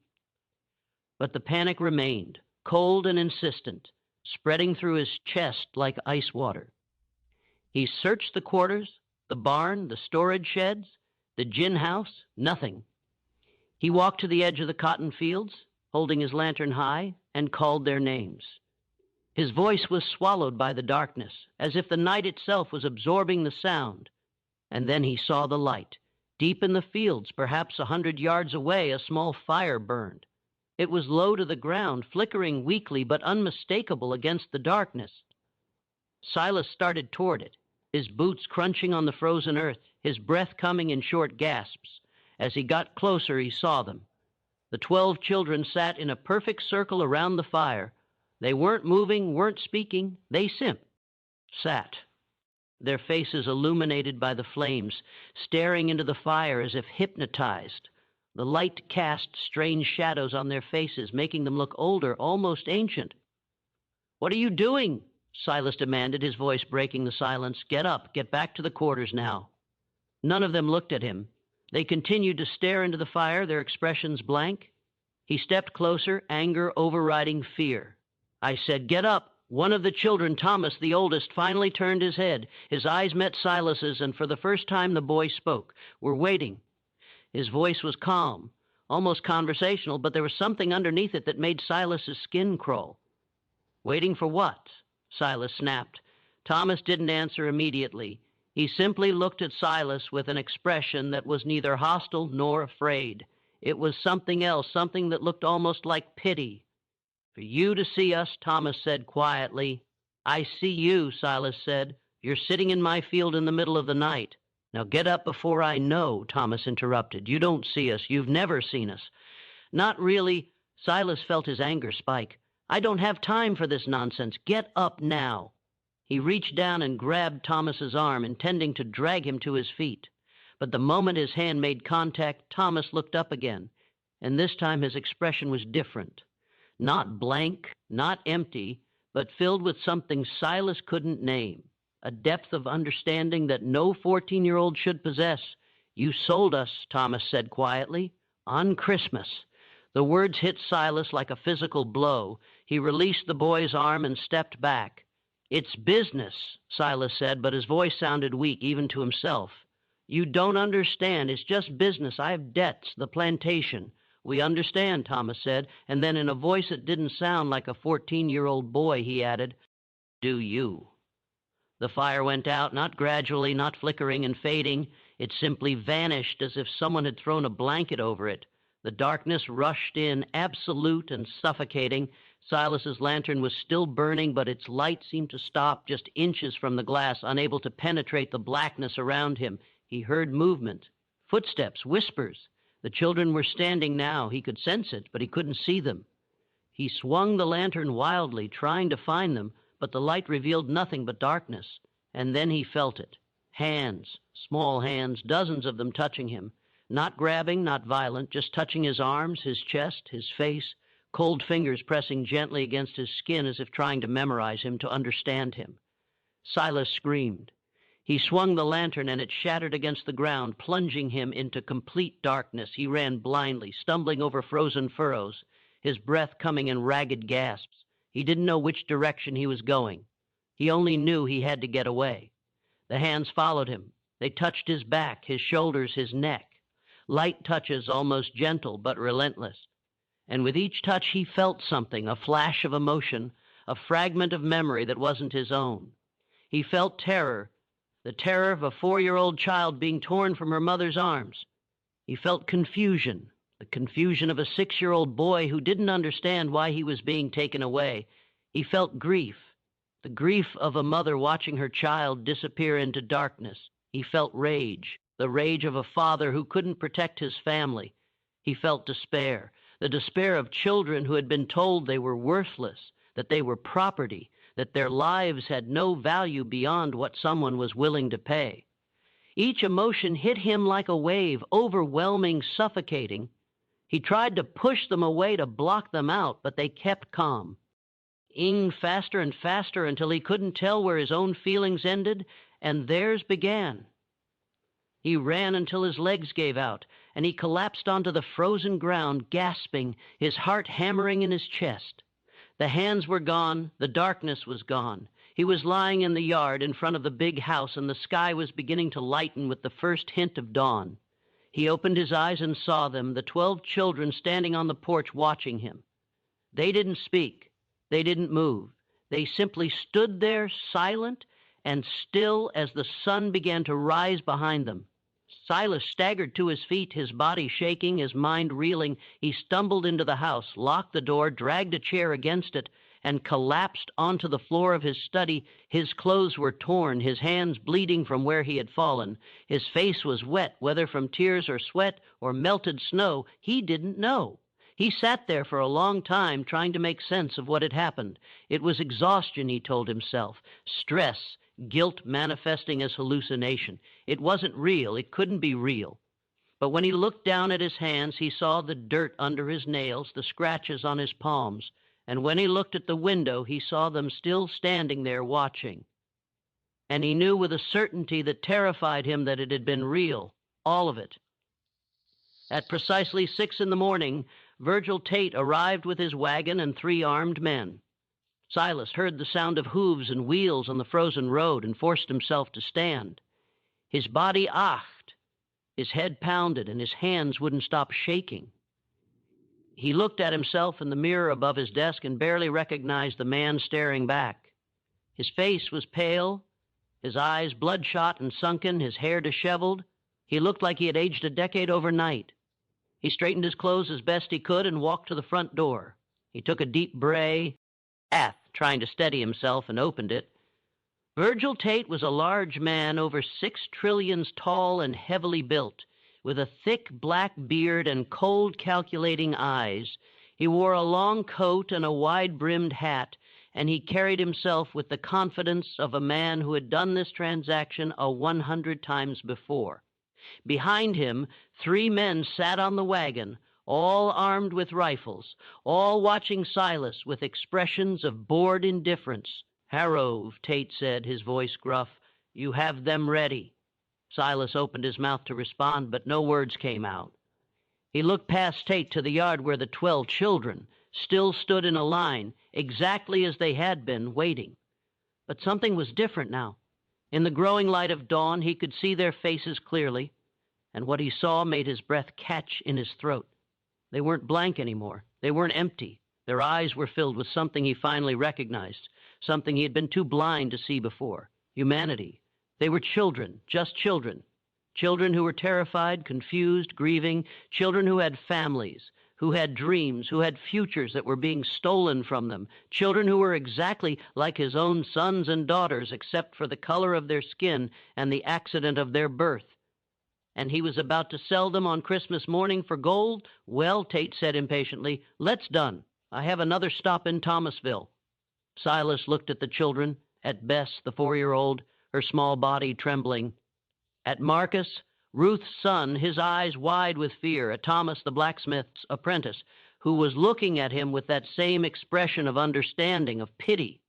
But the panic remained, cold and insistent, spreading through his chest like ice water. He searched the quarters, the barn, the storage sheds, the gin house, nothing. He walked to the edge of the cotton fields, holding his lantern high, and called their names. His voice was swallowed by the darkness, as if the night itself was absorbing the sound. And then he saw the light. Deep in the fields, perhaps 100 yards away, a small fire burned. It was low to the ground, flickering weakly but unmistakable against the darkness. Silas started toward it, his boots crunching on the frozen earth, his breath coming in short gasps. As he got closer, he saw them. The 12 children sat in a perfect circle around the fire. They weren't moving, weren't speaking. They sat, their faces illuminated by the flames, staring into the fire as if hypnotized. The light cast strange shadows on their faces, making them look older, almost ancient. "What are you doing?" Silas demanded, his voice breaking the silence. "Get up. Get back to the quarters now." None of them looked at him. They continued to stare into the fire, their expressions blank. He stepped closer, anger overriding fear. "I said, get up." One of the children, Thomas, the oldest, finally turned his head. His eyes met Silas's, and for the first time the boy spoke. "We're waiting." His voice was calm, almost conversational, but there was something underneath it that made Silas's skin crawl. "Waiting for what?" Silas snapped. Thomas didn't answer immediately. He simply looked at Silas with an expression that was neither hostile nor afraid. It was something else, something that looked almost like pity. "For you to see us," Thomas said quietly. "I see you," Silas said. "You're sitting in my field in the middle of the night." "Now get up before I know," Thomas interrupted. "You don't see us. You've never seen us." "Not really." Silas felt his anger spike. "I don't have time for this nonsense. Get up now." He reached down and grabbed Thomas's arm, intending to drag him to his feet. But the moment his hand made contact, Thomas looked up again, and this time his expression was different. Not blank, not empty, but filled with something Silas couldn't name, a depth of understanding that no 14-year-old should possess. "You sold us," Thomas said quietly, "on Christmas." The words hit Silas like a physical blow. He released the boy's arm and stepped back. "It's business," Silas said, but his voice sounded weak, even to himself. "You don't understand. It's just business. I have debts, the plantation." "We understand," Thomas said, and then in a voice that didn't sound like a 14-year-old boy, he added, "Do you?" The fire went out, not gradually, not flickering and fading. It simply vanished as if someone had thrown a blanket over it. The darkness rushed in, absolute and suffocating. Silas's lantern was still burning, but its light seemed to stop just inches from the glass, unable to penetrate the blackness around him. He heard movement, footsteps, whispers. The children were standing now. He could sense it, but he couldn't see them. He swung the lantern wildly, trying to find them, but the light revealed nothing but darkness. And then he felt it. Hands, small hands, dozens of them touching him. Not grabbing, not violent, just touching his arms, his chest, his face, cold fingers pressing gently against his skin as if trying to memorize him, to understand him. Silas screamed. He swung the lantern and it shattered against the ground, plunging him into complete darkness. He ran blindly, stumbling over frozen furrows, his breath coming in ragged gasps. He didn't know which direction he was going. He only knew he had to get away. The hands followed him. They touched his back, his shoulders, his neck. Light touches, almost gentle but relentless. And with each touch he felt something, a flash of emotion, a fragment of memory that wasn't his own. He felt terror, the terror of a 4-year-old child being torn from her mother's arms. He felt confusion, the confusion of a 6-year-old boy who didn't understand why he was being taken away. He felt grief, the grief of a mother watching her child disappear into darkness. He felt rage, the rage of a father who couldn't protect his family. He felt despair, the despair of children who had been told they were worthless, that they were property, that their lives had no value beyond what someone was willing to pay. Each emotion hit him like a wave, overwhelming, suffocating. He tried to push them away, to block them out, but they kept calm. Ing faster and faster until he couldn't tell where his own feelings ended and theirs began. He ran until his legs gave out, and he collapsed onto the frozen ground, gasping, his heart hammering in his chest. The hands were gone, the darkness was gone. He was lying in the yard in front of the big house, and the sky was beginning to lighten with the first hint of dawn. He opened his eyes and saw them, the 12 children standing on the porch watching him. They didn't speak. They didn't move. They simply stood there, silent and still, as the sun began to rise behind them. Silas staggered to his feet, his body shaking, his mind reeling. He stumbled into the house, locked the door, dragged a chair against it, and collapsed onto the floor of his study. His clothes were torn, his hands bleeding from where he had fallen. His face was wet, whether from tears or sweat or melted snow, he didn't know. He sat there for a long time trying to make sense of what had happened. It was exhaustion, he told himself, stress, guilt manifesting as hallucination. It wasn't real. It couldn't be real. But when he looked down at his hands, he saw the dirt under his nails, the scratches on his palms, and when he looked at the window, he saw them still standing there watching. And he knew with a certainty that terrified him that it had been real, all of it. At precisely 6 in the morning, Virgil Tate arrived with his wagon and 3 armed men. Silas heard the sound of hooves and wheels on the frozen road and forced himself to stand. His body ached, his head pounded, and his hands wouldn't stop shaking. He looked at himself in the mirror above his desk and barely recognized the man staring back. His face was pale, his eyes bloodshot and sunken, his hair disheveled. He looked like he had aged a decade overnight. He straightened his clothes as best he could and walked to the front door. He took a deep breath, trying to steady himself, and opened it. Virgil Tate was a large man, over 6 trillions tall and heavily built, with a thick black beard and cold, calculating eyes. He wore a long coat and a wide-brimmed hat, and he carried himself with the confidence of a man who had done this transaction 100 times before. Behind him, 3 men sat on the wagon, all armed with rifles, all watching Silas with expressions of bored indifference. "Harrove," Tate said, his voice gruff, "you have them ready." Silas opened his mouth to respond, but no words came out. He looked past Tate to the yard where the 12 children still stood in a line, exactly as they had been, waiting. But something was different now. In the growing light of dawn, he could see their faces clearly, and what he saw made his breath catch in his throat. They weren't blank anymore. They weren't empty. Their eyes were filled with something he finally recognized, something he had been too blind to see before: humanity. They were children, just children. Children who were terrified, confused, grieving, children who had families, who had dreams, who had futures that were being stolen from them, children who were exactly like his own sons and daughters, except for the color of their skin and the accident of their birth. And he was about to sell them on Christmas morning for gold? "Well," Tate said impatiently, "let's done. I have another stop in Thomasville." Silas looked at the children, at Bess, the 4-year-old, her small body trembling, at Marcus, Ruth's son, his eyes wide with fear, at Thomas, the blacksmith's apprentice, who was looking at him with that same expression of understanding, of pity.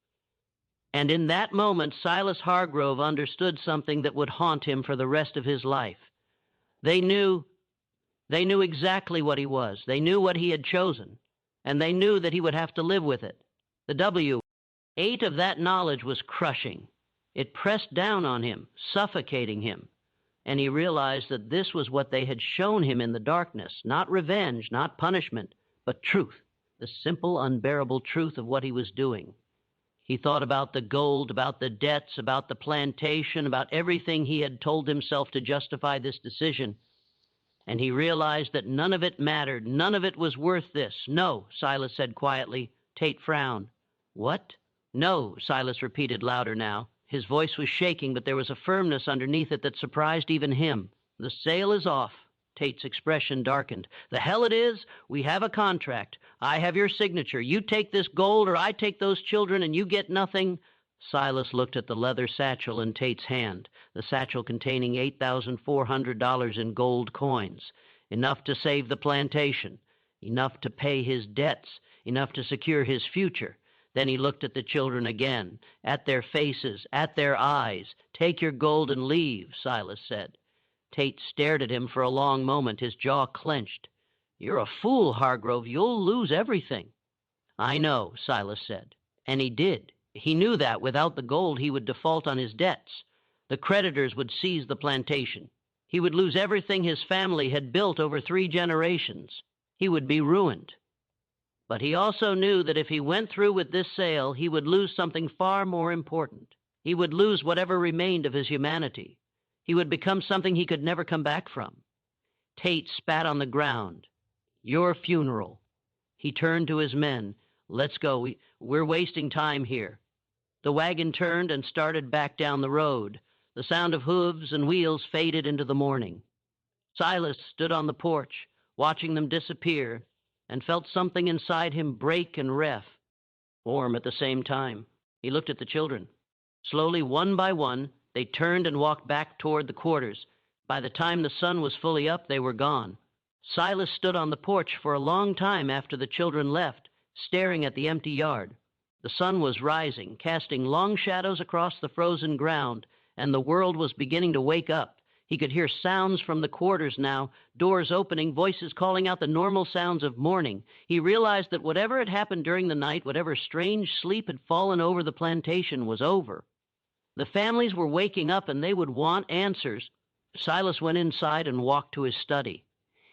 And in that moment, Silas Hargrove understood something that would haunt him for the rest of his life. They knew exactly what he was. They knew what he had chosen, and they knew that he would have to live with it. The weight of that knowledge was crushing. It pressed down on him, suffocating him, and he realized that this was what they had shown him in the darkness: not revenge, not punishment, but truth, the simple, unbearable truth of what he was doing. He thought about the gold, about the debts, about the plantation, about everything he had told himself to justify this decision. And he realized that none of it mattered. None of it was worth this. "No," Silas said quietly. Tate frowned. "What?" "No," Silas repeated louder now. His voice was shaking, but there was a firmness underneath it that surprised even him. "The sale is off." Tate's expression darkened. "The hell it is. We have a contract. I have your signature. You take this gold or I take those children and you get nothing." Silas looked at the leather satchel in Tate's hand, the satchel containing $8,400 in gold coins, enough to save the plantation, enough to pay his debts, enough to secure his future. Then he looked at the children again, at their faces, at their eyes. "Take your gold and leave," Silas said. Tate stared at him for a long moment, his jaw clenched. "You're a fool, Hargrove. You'll lose everything." "I know," Silas said. And he did. He knew that without the gold he would default on his debts. The creditors would seize the plantation. He would lose everything his family had built over 3 generations. He would be ruined. But he also knew that if he went through with this sale, he would lose something far more important. He would lose whatever remained of his humanity. He would become something he could never come back from. Tate spat on the ground. "Your funeral." He turned to his men. "Let's go. We're wasting time here." The wagon turned and started back down the road. The sound of hooves and wheels faded into the morning. Silas stood on the porch, watching them disappear, and felt something inside him break and form at the same time. He looked at the children. Slowly, one by one, they turned and walked back toward the quarters. By the time the sun was fully up, they were gone. Silas stood on the porch for a long time after the children left, staring at the empty yard. The sun was rising, casting long shadows across the frozen ground, and the world was beginning to wake up. He could hear sounds from the quarters now, doors opening, voices calling out the normal sounds of morning. He realized that whatever had happened during the night, whatever strange sleep had fallen over the plantation, was over. The families were waking up, and they would want answers. Silas went inside and walked to his study.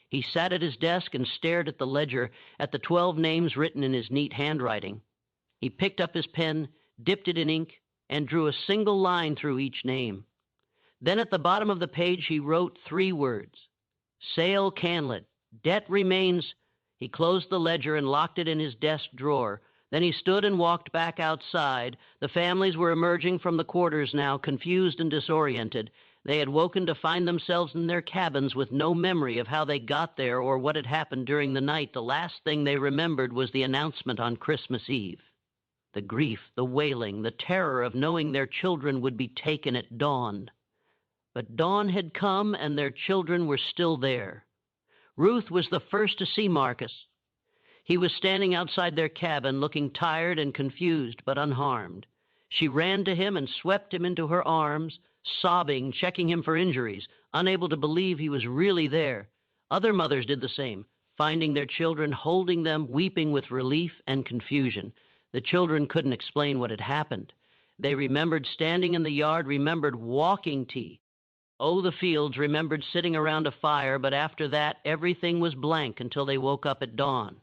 He sat at his desk and stared at the ledger, at the 12 names written in his neat handwriting. He picked up his pen, dipped it in ink, and drew a single line through each name. Then at the bottom of the page he wrote 3 words: Sale Canlet, debt remains. He closed the ledger and locked it in his desk drawer. Then he stood and walked back outside. The families were emerging from the quarters now, confused and disoriented. They had woken to find themselves in their cabins with no memory of how they got there or what had happened during the night. The last thing they remembered was the announcement on Christmas Eve. The grief, the wailing, the terror of knowing their children would be taken at dawn. But dawn had come, and their children were still there. Ruth was the first to see Marcus. He was standing outside their cabin, looking tired and confused, but unharmed. She ran to him and swept him into her arms, sobbing, checking him for injuries, unable to believe he was really there. Other mothers did the same, finding their children, holding them, weeping with relief and confusion. The children couldn't explain what had happened. They remembered standing in the yard, remembered walking tea. Oh, the fields remembered sitting around a fire, but after that, everything was blank until they woke up at dawn.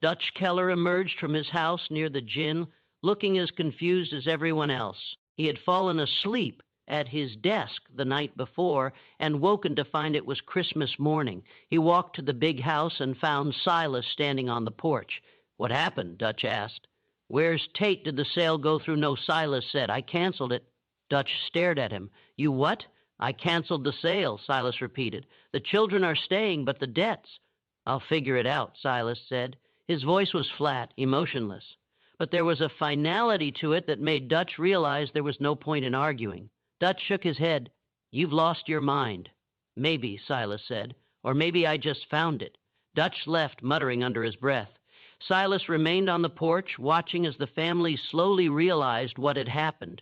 Dutch Keller emerged from his house near the gin, looking as confused as everyone else. He had fallen asleep at his desk the night before and woken to find it was Christmas morning. He walked to the big house and found Silas standing on the porch. "What happened?" Dutch asked. "Where's Tate? Did the sale go through?" "No," Silas said. "I canceled it." Dutch stared at him. "You what?" "I canceled the sale," Silas repeated. "The children are staying, but the debts." "I'll figure it out," Silas said. His voice was flat, emotionless. But there was a finality to it that made Dutch realize there was no point in arguing. Dutch shook his head. "You've lost your mind." "Maybe," Silas said. "Or maybe I just found it." Dutch left, muttering under his breath. Silas remained on the porch, watching as the family slowly realized what had happened.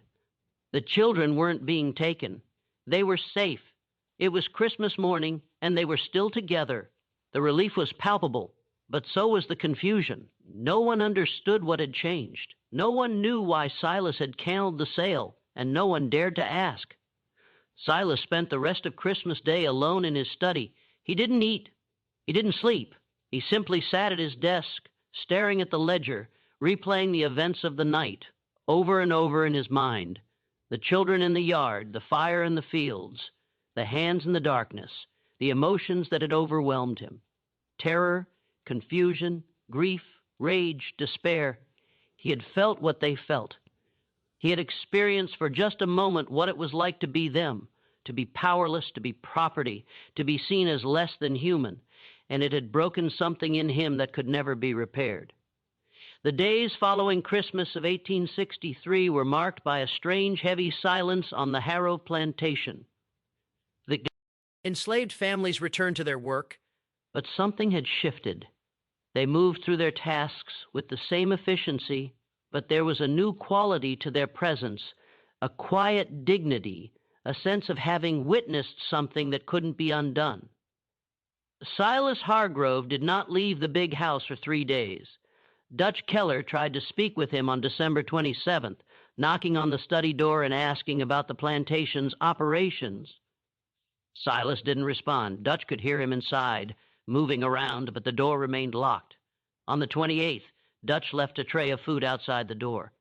The children weren't being taken. They were safe. It was Christmas morning, and they were still together. The relief was palpable, but so was the confusion. No one understood what had changed. No one knew why Silas had canceled the sale, and no one dared to ask. Silas spent the rest of Christmas Day alone in his study. He didn't eat. He didn't sleep. He simply sat at his desk, staring at the ledger, replaying the events of the night, over and over in his mind. The children in the yard, the fire in the fields, the hands in the darkness, the emotions that had overwhelmed him. Terror, confusion, grief, rage, despair. He had felt what they felt. He had experienced for just a moment what it was like to be them, to be powerless, to be property, to be seen as less than human, and it had broken something in him that could never be repaired. The days following Christmas of 1863 were marked by a strange, heavy silence on the Harrow Plantation. The enslaved families returned to their work, but something had shifted. They moved through their tasks with the same efficiency, but there was a new quality to their presence, a quiet dignity, a sense of having witnessed something that couldn't be undone. Silas Hargrove did not leave the big house for 3 days. Dutch Keller tried to speak with him on December 27th, knocking on the study door and asking about the plantation's operations. Silas didn't respond. Dutch could hear him inside, moving around, but the door remained locked. On the 28th, Dutch left a tray of food outside the door.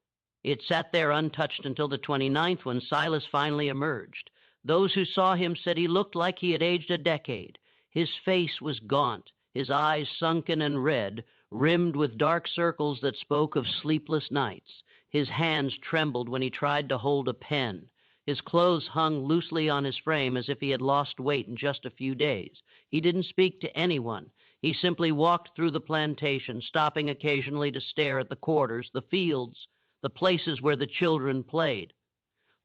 It sat there untouched until the 29th, when Silas finally emerged. Those who saw him said he looked like he had aged a decade. His face was gaunt, his eyes sunken and red, rimmed with dark circles that spoke of sleepless nights. His hands trembled when he tried to hold a pen. His clothes hung loosely on his frame as if he had lost weight in just a few days. He didn't speak to anyone. He simply walked through the plantation, stopping occasionally to stare at the quarters, the fields, the places where the children played.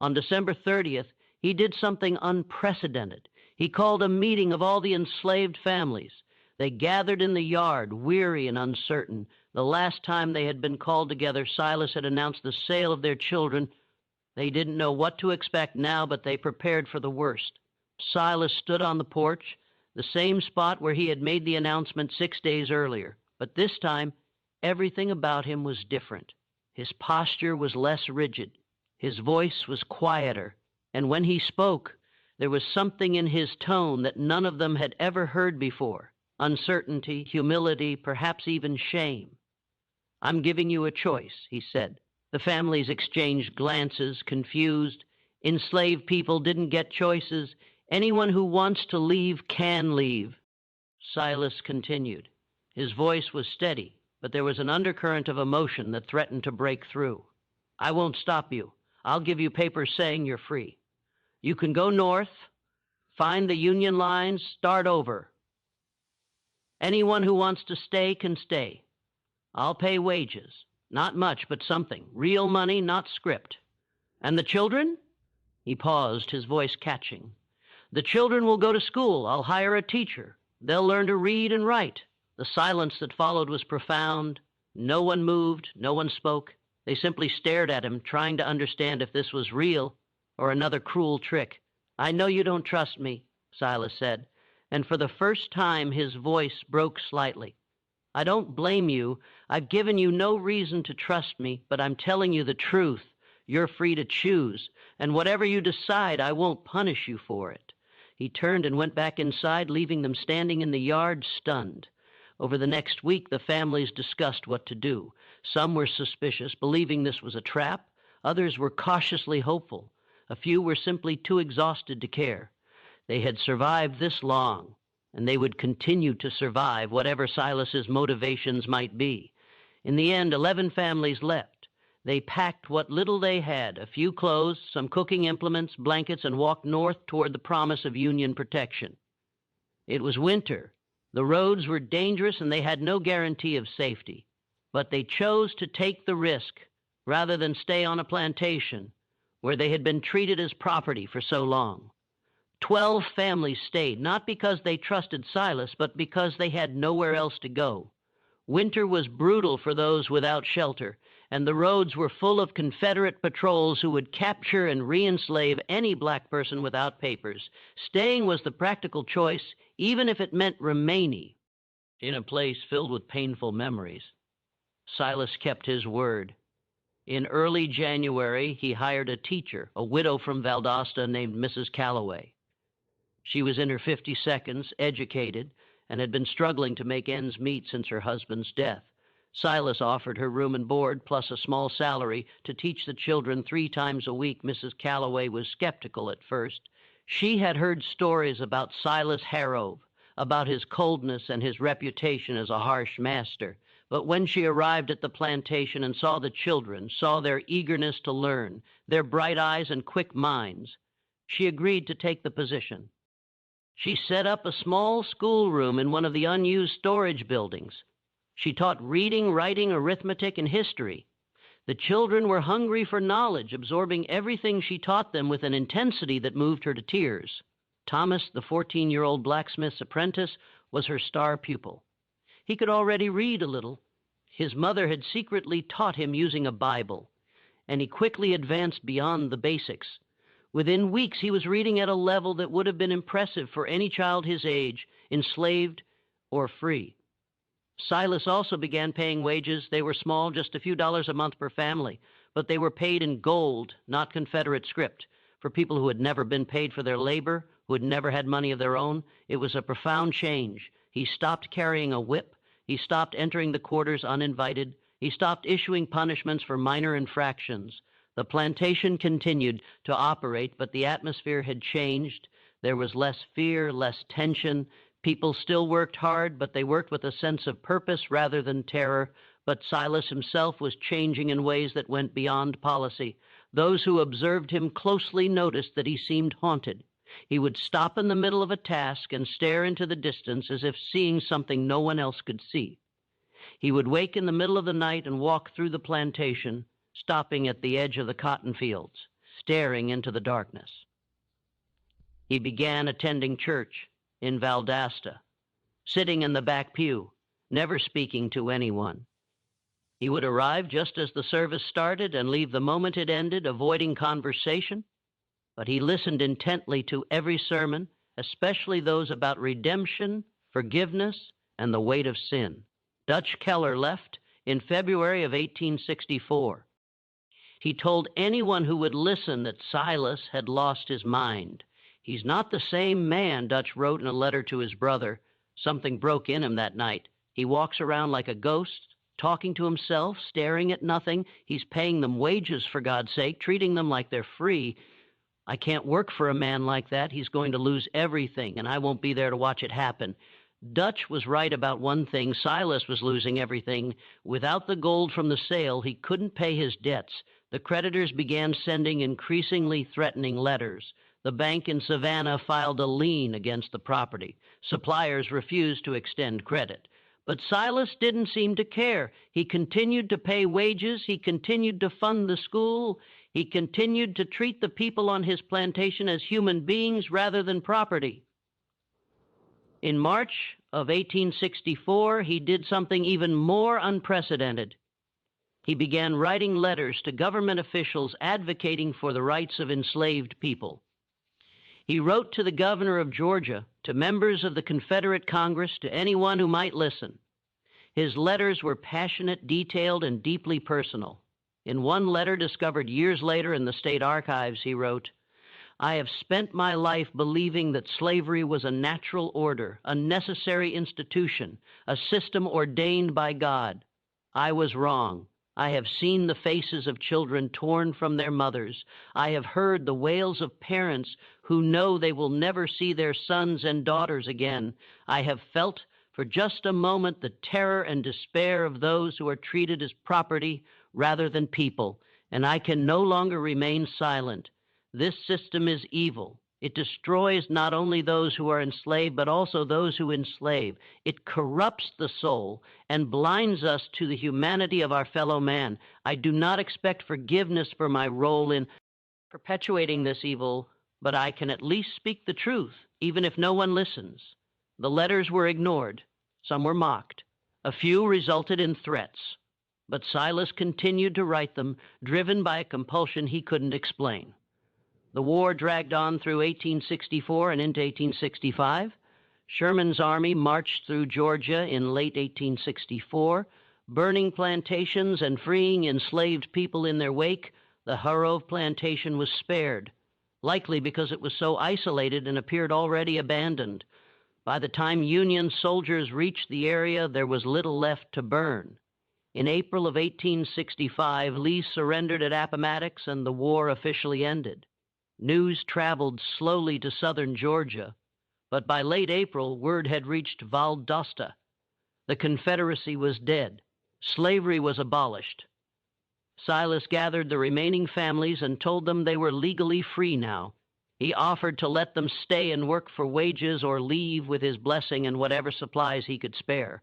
On December 30th, he did something unprecedented. He called a meeting of all the enslaved families. They gathered in the yard, weary and uncertain. The last time they had been called together, Silas had announced the sale of their children. They didn't know what to expect now, but they prepared for the worst. Silas stood on the porch, the same spot where he had made the announcement 6 days earlier. But this time, everything about him was different. His posture was less rigid. His voice was quieter. And when he spoke, there was something in his tone that none of them had ever heard before. Uncertainty, humility, perhaps even shame. "I'm giving you a choice," he said. The families exchanged glances, confused. Enslaved people didn't get choices. Anyone who wants to leave can leave. Silas continued. His voice was steady, but there was an undercurrent of emotion that threatened to break through. "I won't stop you. I'll give you papers saying you're free. You can go north, find the Union lines, start over. Anyone who wants to stay can stay. I'll pay wages. Not much, but something. Real money, not script. And the children?" He paused, his voice catching. "The children will go to school. I'll hire a teacher. They'll learn to read and write." The silence that followed was profound. No one moved, no one spoke. They simply stared at him, trying to understand if this was real or another cruel trick. "I know you don't trust me," Silas said, and for the first time his voice broke slightly. "I don't blame you. I've given you no reason to trust me, but I'm telling you the truth. You're free to choose, and whatever you decide, I won't punish you for it." He turned and went back inside, leaving them standing in the yard, stunned. Over the next week, the families discussed what to do. Some were suspicious, believing this was a trap. Others were cautiously hopeful. A few were simply too exhausted to care. They had survived this long, and they would continue to survive, whatever Silas's motivations might be. In the end, 11 families left. They packed what little they had, a few clothes, some cooking implements, blankets, and walked north toward the promise of Union protection. It was winter. The roads were dangerous, and they had no guarantee of safety. But they chose to take the risk rather than stay on a plantation where they had been treated as property for so long. 12 families stayed, not because they trusted Silas, but because they had nowhere else to go. Winter was brutal for those without shelter, and the roads were full of Confederate patrols who would capture and re-enslave any black person without papers. Staying was the practical choice, even if it meant remaining in a place filled with painful memories. Silas kept his word. In early January, he hired a teacher, a widow from Valdosta named Mrs. Calloway. She was in her 52nds, educated, and had been struggling to make ends meet since her husband's death. Silas offered her room and board, plus a small salary, to teach the children 3 times a week. Mrs. Calloway was skeptical at first. She had heard stories about Silas Harrove, about his coldness and his reputation as a harsh master. But when she arrived at the plantation and saw the children, saw their eagerness to learn, their bright eyes and quick minds, she agreed to take the position. She set up a small schoolroom in one of the unused storage buildings. She taught reading, writing, arithmetic, and history. The children were hungry for knowledge, absorbing everything she taught them with an intensity that moved her to tears. Thomas, the 14-year-old blacksmith's apprentice, was her star pupil. He could already read a little. His mother had secretly taught him using a Bible, and he quickly advanced beyond the basics. Within weeks, he was reading at a level that would have been impressive for any child his age, enslaved or free. Silas also began paying wages. They were small, just a few dollars a month per family, but they were paid in gold, not Confederate script. For people who had never been paid for their labor, who had never had money of their own, it was a profound change. He stopped carrying a whip. He stopped entering the quarters uninvited. He stopped issuing punishments for minor infractions. The plantation continued to operate, but the atmosphere had changed. There was less fear, less tension. People still worked hard, but they worked with a sense of purpose rather than terror. But Silas himself was changing in ways that went beyond policy. Those who observed him closely noticed that he seemed haunted. He would stop in the middle of a task and stare into the distance as if seeing something no one else could see. He would wake in the middle of the night and walk through the plantation, stopping at the edge of the cotton fields, staring into the darkness. He began attending church in Valdosta. sitting in the back pew, never speaking to anyone. He would arrive just as the service started and leave the moment it ended, avoiding conversation, but he listened intently to every sermon, especially those about redemption, forgiveness, and the weight of sin. Dutch Keller left in February of 1864. He told anyone who would listen that Silas had lost his mind. "He's not the same man," Dutch wrote in a letter to his brother. "Something broke in him that night. He walks around like a ghost, talking to himself, staring at nothing. He's paying them wages, for God's sake, treating them like they're free. I can't work for a man like that. He's going to lose everything, and I won't be there to watch it happen." Dutch was right about one thing. Silas was losing everything. Without the gold from the sale, he couldn't pay his debts. The creditors began sending increasingly threatening letters. The bank in Savannah filed a lien against the property. Suppliers refused to extend credit. But Silas didn't seem to care. He continued to pay wages. He continued to fund the school. He continued to treat the people on his plantation as human beings rather than property. In March of 1864, he did something even more unprecedented. He began writing letters to government officials advocating for the rights of enslaved people. He wrote to the governor of Georgia, to members of the Confederate Congress, to anyone who might listen. His letters were passionate, detailed, and deeply personal. In one letter discovered years later in the state archives, he wrote, "I have spent my life believing that slavery was a natural order, a necessary institution, a system ordained by God. I was wrong. I have seen the faces of children torn from their mothers. I have heard the wails of parents who know they will never see their sons and daughters again. I have felt for just a moment the terror and despair of those who are treated as property rather than people, and I can no longer remain silent. This system is evil. It destroys not only those who are enslaved, but also those who enslave. It corrupts the soul and blinds us to the humanity of our fellow man. I do not expect forgiveness for my role in perpetuating this evil, but I can at least speak the truth, even if no one listens." The letters were ignored. Some were mocked. A few resulted in threats. But Silas continued to write them, driven by a compulsion he couldn't explain. The war dragged on through 1864 and into 1865. Sherman's army marched through Georgia in late 1864, burning plantations and freeing enslaved people in their wake. The Harrove plantation was spared, likely because it was so isolated and appeared already abandoned. By the time Union soldiers reached the area, there was little left to burn. In April of 1865, Lee surrendered at Appomattox, and the war officially ended. News traveled slowly to southern Georgia, but by late April, word had reached Valdosta. The Confederacy was dead. Slavery was abolished. Silas gathered the remaining families and told them they were legally free now. He offered to let them stay and work for wages or leave with his blessing and whatever supplies he could spare.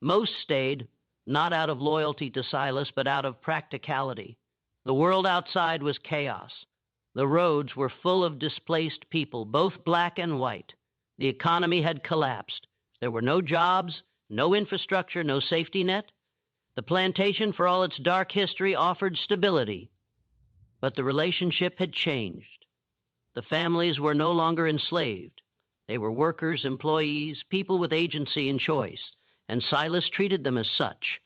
Most stayed, not out of loyalty to Silas, but out of practicality. The world outside was chaos. The roads were full of displaced people, both black and white. The economy had collapsed. There were no jobs, no infrastructure, no safety net. The plantation, for all its dark history, offered stability. But the relationship had changed. The families were no longer enslaved. They were workers, employees, people with agency and choice, and Silas treated them as such.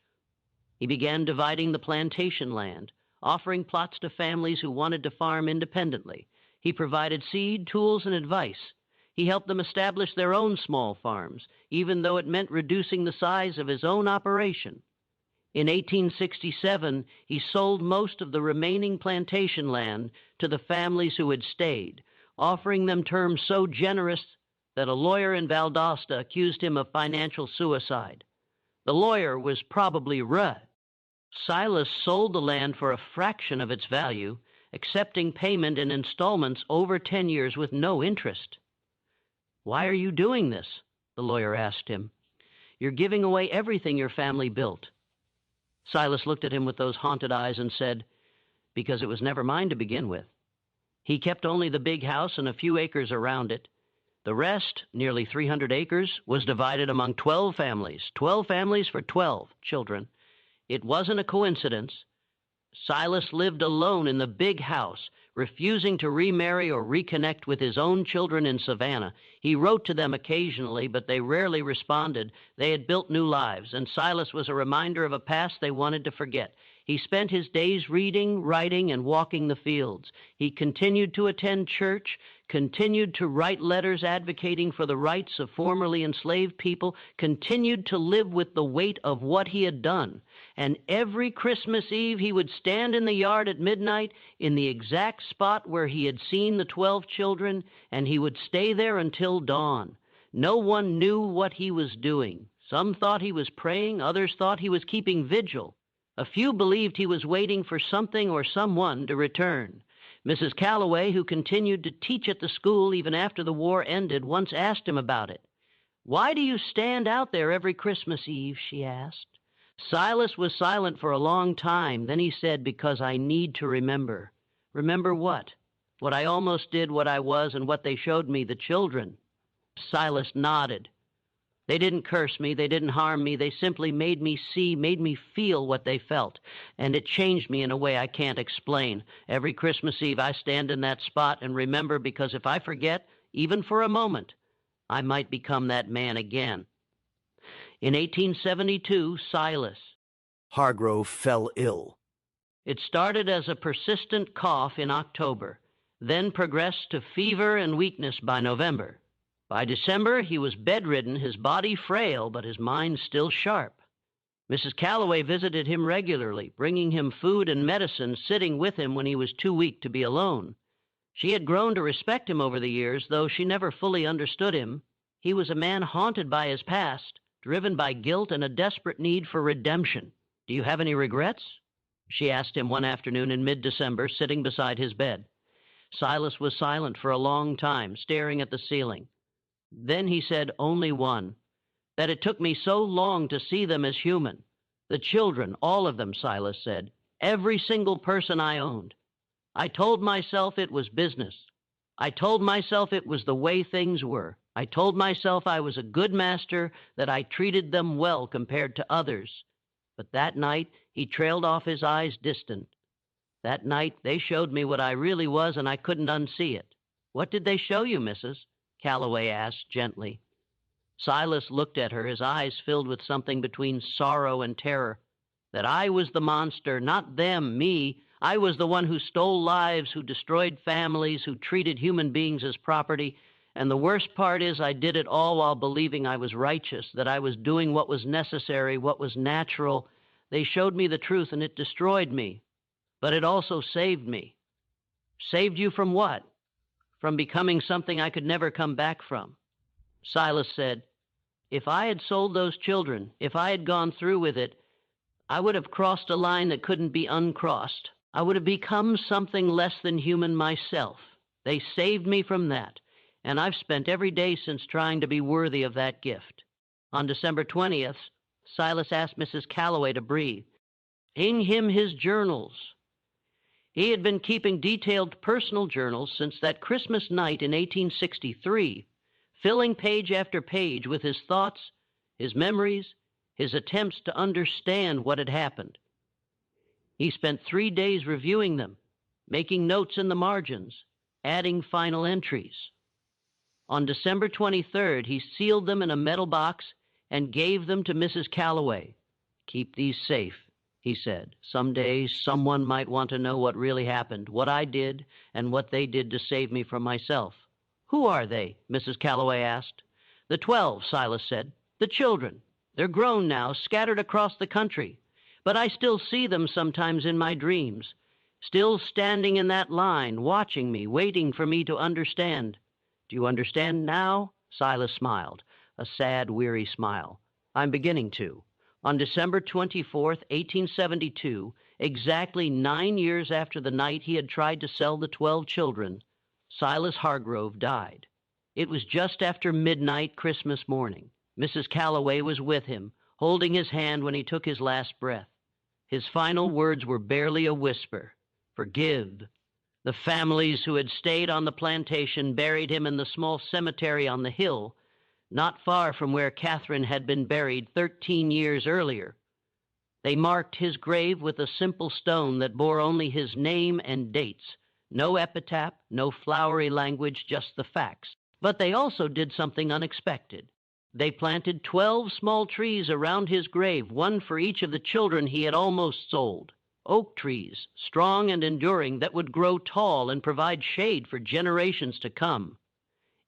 He began dividing the plantation land, offering plots to families who wanted to farm independently. He provided seed, tools, and advice. He helped them establish their own small farms, even though it meant reducing the size of his own operation. In 1867, he sold most of the remaining plantation land to the families who had stayed, offering them terms so generous that a lawyer in Valdosta accused him of financial suicide. The lawyer was probably right. Silas sold the land for a fraction of its value, accepting payment in installments over 10 years with no interest. "Why are you doing this?" the lawyer asked him. "You're giving away everything your family built." Silas looked at him with those haunted eyes and said, "Because it was never mine to begin with." He kept only the big house and a few acres around it. The rest, nearly 300 acres, was divided among 12 families for 12 children. It wasn't a coincidence. Silas lived alone in the big house, refusing to remarry or reconnect with his own children in Savannah. He wrote to them occasionally, but they rarely responded. They had built new lives, and Silas was a reminder of a past they wanted to forget. He spent his days reading, writing, and walking the fields. He continued to attend church, continued to write letters advocating for the rights of formerly enslaved people, continued to live with the weight of what he had done. And every Christmas Eve he would stand in the yard at midnight in the exact spot where he had seen the 12 children, and he would stay there until dawn. No one knew what he was doing. Some thought he was praying, others thought he was keeping vigil. A few believed he was waiting for something or someone to return. Mrs. Calloway, who continued to teach at the school even after the war ended, once asked him about it. "Why do you stand out there every Christmas Eve?" she asked. Silas was silent for a long time. Then he said, "Because I need to remember." "Remember what?" "What I almost did, what I was, and what they showed me, the children." Silas nodded. "They didn't curse me, they didn't harm me, they simply made me see, made me feel what they felt, and it changed me in a way I can't explain. Every Christmas Eve I stand in that spot and remember, because if I forget, even for a moment, I might become that man again." In 1872, Silas Hargrove fell ill. It started as a persistent cough in October, then progressed to fever and weakness by November. By December, he was bedridden, his body frail, but his mind still sharp. Mrs. Calloway visited him regularly, bringing him food and medicine, sitting with him when he was too weak to be alone. She had grown to respect him over the years, though she never fully understood him. He was a man haunted by his past, driven by guilt and a desperate need for redemption. "Do you have any regrets?" she asked him one afternoon in mid-December, sitting beside his bed. Silas was silent for a long time, staring at the ceiling. Then he said, "Only one. That it took me so long to see them as human. The children, all of them," Silas said. "Every single person I owned. I told myself it was business. I told myself it was the way things were. I told myself I was a good master, that I treated them well compared to others. But that night, he trailed off, his eyes distant. That night, they showed me what I really was, and I couldn't unsee it." "What did they show you, Mrs.?" Calloway asked gently. Silas looked at her, his eyes filled with something between sorrow and terror. "That I was the monster, not them, me. I was the one who stole lives, who destroyed families, who treated human beings as property. And the worst part is I did it all while believing I was righteous, that I was doing what was necessary, what was natural. They showed me the truth, and it destroyed me. But it also saved me." "Saved you from what?" "From becoming something I could never come back from." Silas said, "If I had sold those children, if I had gone through with it, I would have crossed a line that couldn't be uncrossed. I would have become something less than human myself. They saved me from that, and I've spent every day since trying to be worthy of that gift." On December 20th, Silas asked Mrs. Calloway to breathe. "Bring him his journals." He had been keeping detailed personal journals since that Christmas night in 1863, filling page after page with his thoughts, his memories, his attempts to understand what had happened. He spent 3 days reviewing them, making notes in the margins, adding final entries. On December 23rd, he sealed them in a metal box and gave them to Mrs. Calloway. "Keep these safe," he said. "Someday someone might want to know what really happened, what I did, and what they did to save me from myself." "Who are they?" Mrs. Calloway asked. "The 12, Silas said. "The children. They're grown now, scattered across the country. But I still see them sometimes in my dreams, still standing in that line, watching me, waiting for me to understand." "Do you understand now?" Silas smiled, a sad, weary smile. "I'm beginning to." On December 24th, 1872, exactly 9 years after the night he had tried to sell the 12 children, Silas Hargrove died. It was just after midnight Christmas morning. Mrs. Calloway was with him, holding his hand when he took his last breath. His final words were barely a whisper. "Forgive, The families who had stayed on the plantation buried him in the small cemetery on the hill, not far from where Catherine had been buried 13 years earlier. They marked his grave with a simple stone that bore only his name and dates. No epitaph, no flowery language, just the facts. But they also did something unexpected. They planted 12 small trees around his grave, one for each of the children he had almost sold. Oak trees, strong and enduring, that would grow tall and provide shade for generations to come.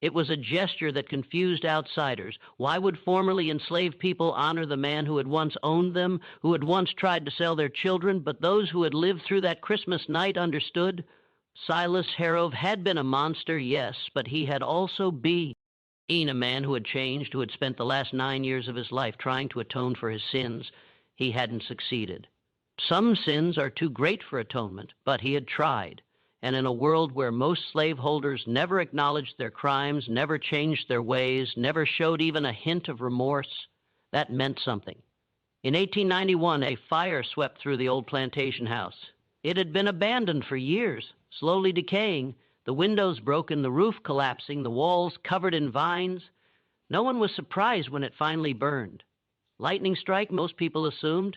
It was a gesture that confused outsiders. Why would formerly enslaved people honor the man who had once owned them, who had once tried to sell their children? But those who had lived through that Christmas night understood. Silas Harrove had been a monster, yes, but he had also been a man who had changed, who had spent the last 9 years of his life trying to atone for his sins. He hadn't succeeded. Some sins are too great for atonement, but he had tried. And in a world where most slaveholders never acknowledged their crimes, never changed their ways, never showed even a hint of remorse, that meant something. In 1891, a fire swept through the old plantation house. It had been abandoned for years, slowly decaying, the windows broken, the roof collapsing, the walls covered in vines. No one was surprised when it finally burned. Lightning strike, most people assumed,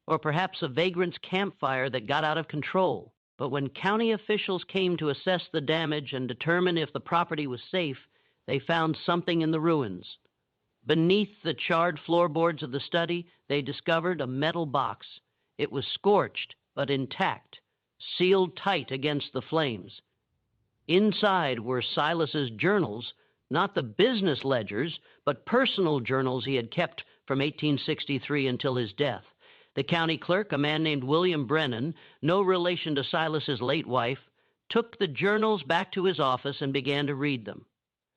or perhaps a vagrant's campfire that got out of control. But when county officials came to assess the damage and determine if the property was safe, they found something in the ruins. Beneath the charred floorboards of the study, they discovered a metal box. It was scorched, but intact, sealed tight against the flames. Inside were Silas's journals, not the business ledgers, but personal journals he had kept from 1863 until his death. The county clerk, a man named William Brennan, no relation to Silas's late wife, took the journals back to his office and began to read them.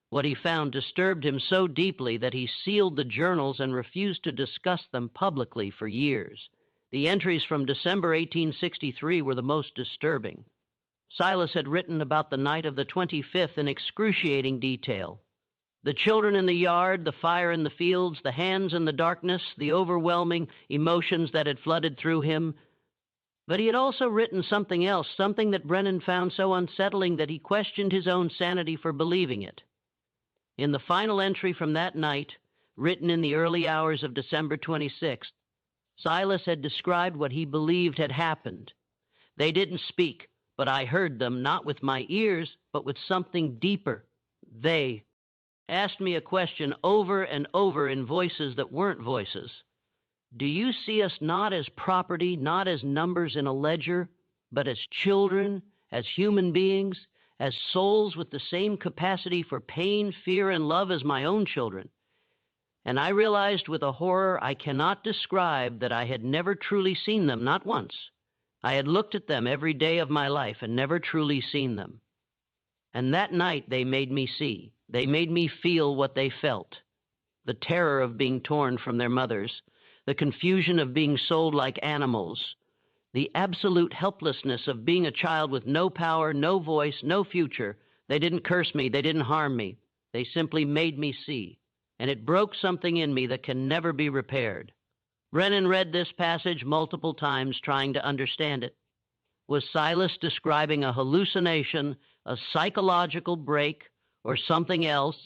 What he found disturbed him so deeply that he sealed the journals and refused to discuss them publicly for years. The entries from December 1863 were the most disturbing. Silas had written about the night of the 25th in excruciating detail. The children in the yard, the fire in the fields, the hands in the darkness, the overwhelming emotions that had flooded through him. But he had also written something else, something that Brennan found so unsettling that he questioned his own sanity for believing it. In the final entry from that night, written in the early hours of December 26th, Silas had described what he believed had happened. They didn't speak, but I heard them, not with my ears, but with something deeper. They asked me a question over and over in voices that weren't voices. Do you see us not as property, not as numbers in a ledger, but as children, as human beings, as souls with the same capacity for pain, fear, and love as my own children? And I realized with a horror I cannot describe that I had never truly seen them, not once. I had looked at them every day of my life and never truly seen them. And that night they made me see. They made me feel what they felt. The terror of being torn from their mothers, the confusion of being sold like animals, the absolute helplessness of being a child with no power, no voice, no future. They didn't curse me, they didn't harm me. They simply made me see. And it broke something in me that can never be repaired. Brennan read this passage multiple times trying to understand it. Was Silas describing a hallucination, a psychological break, or something else?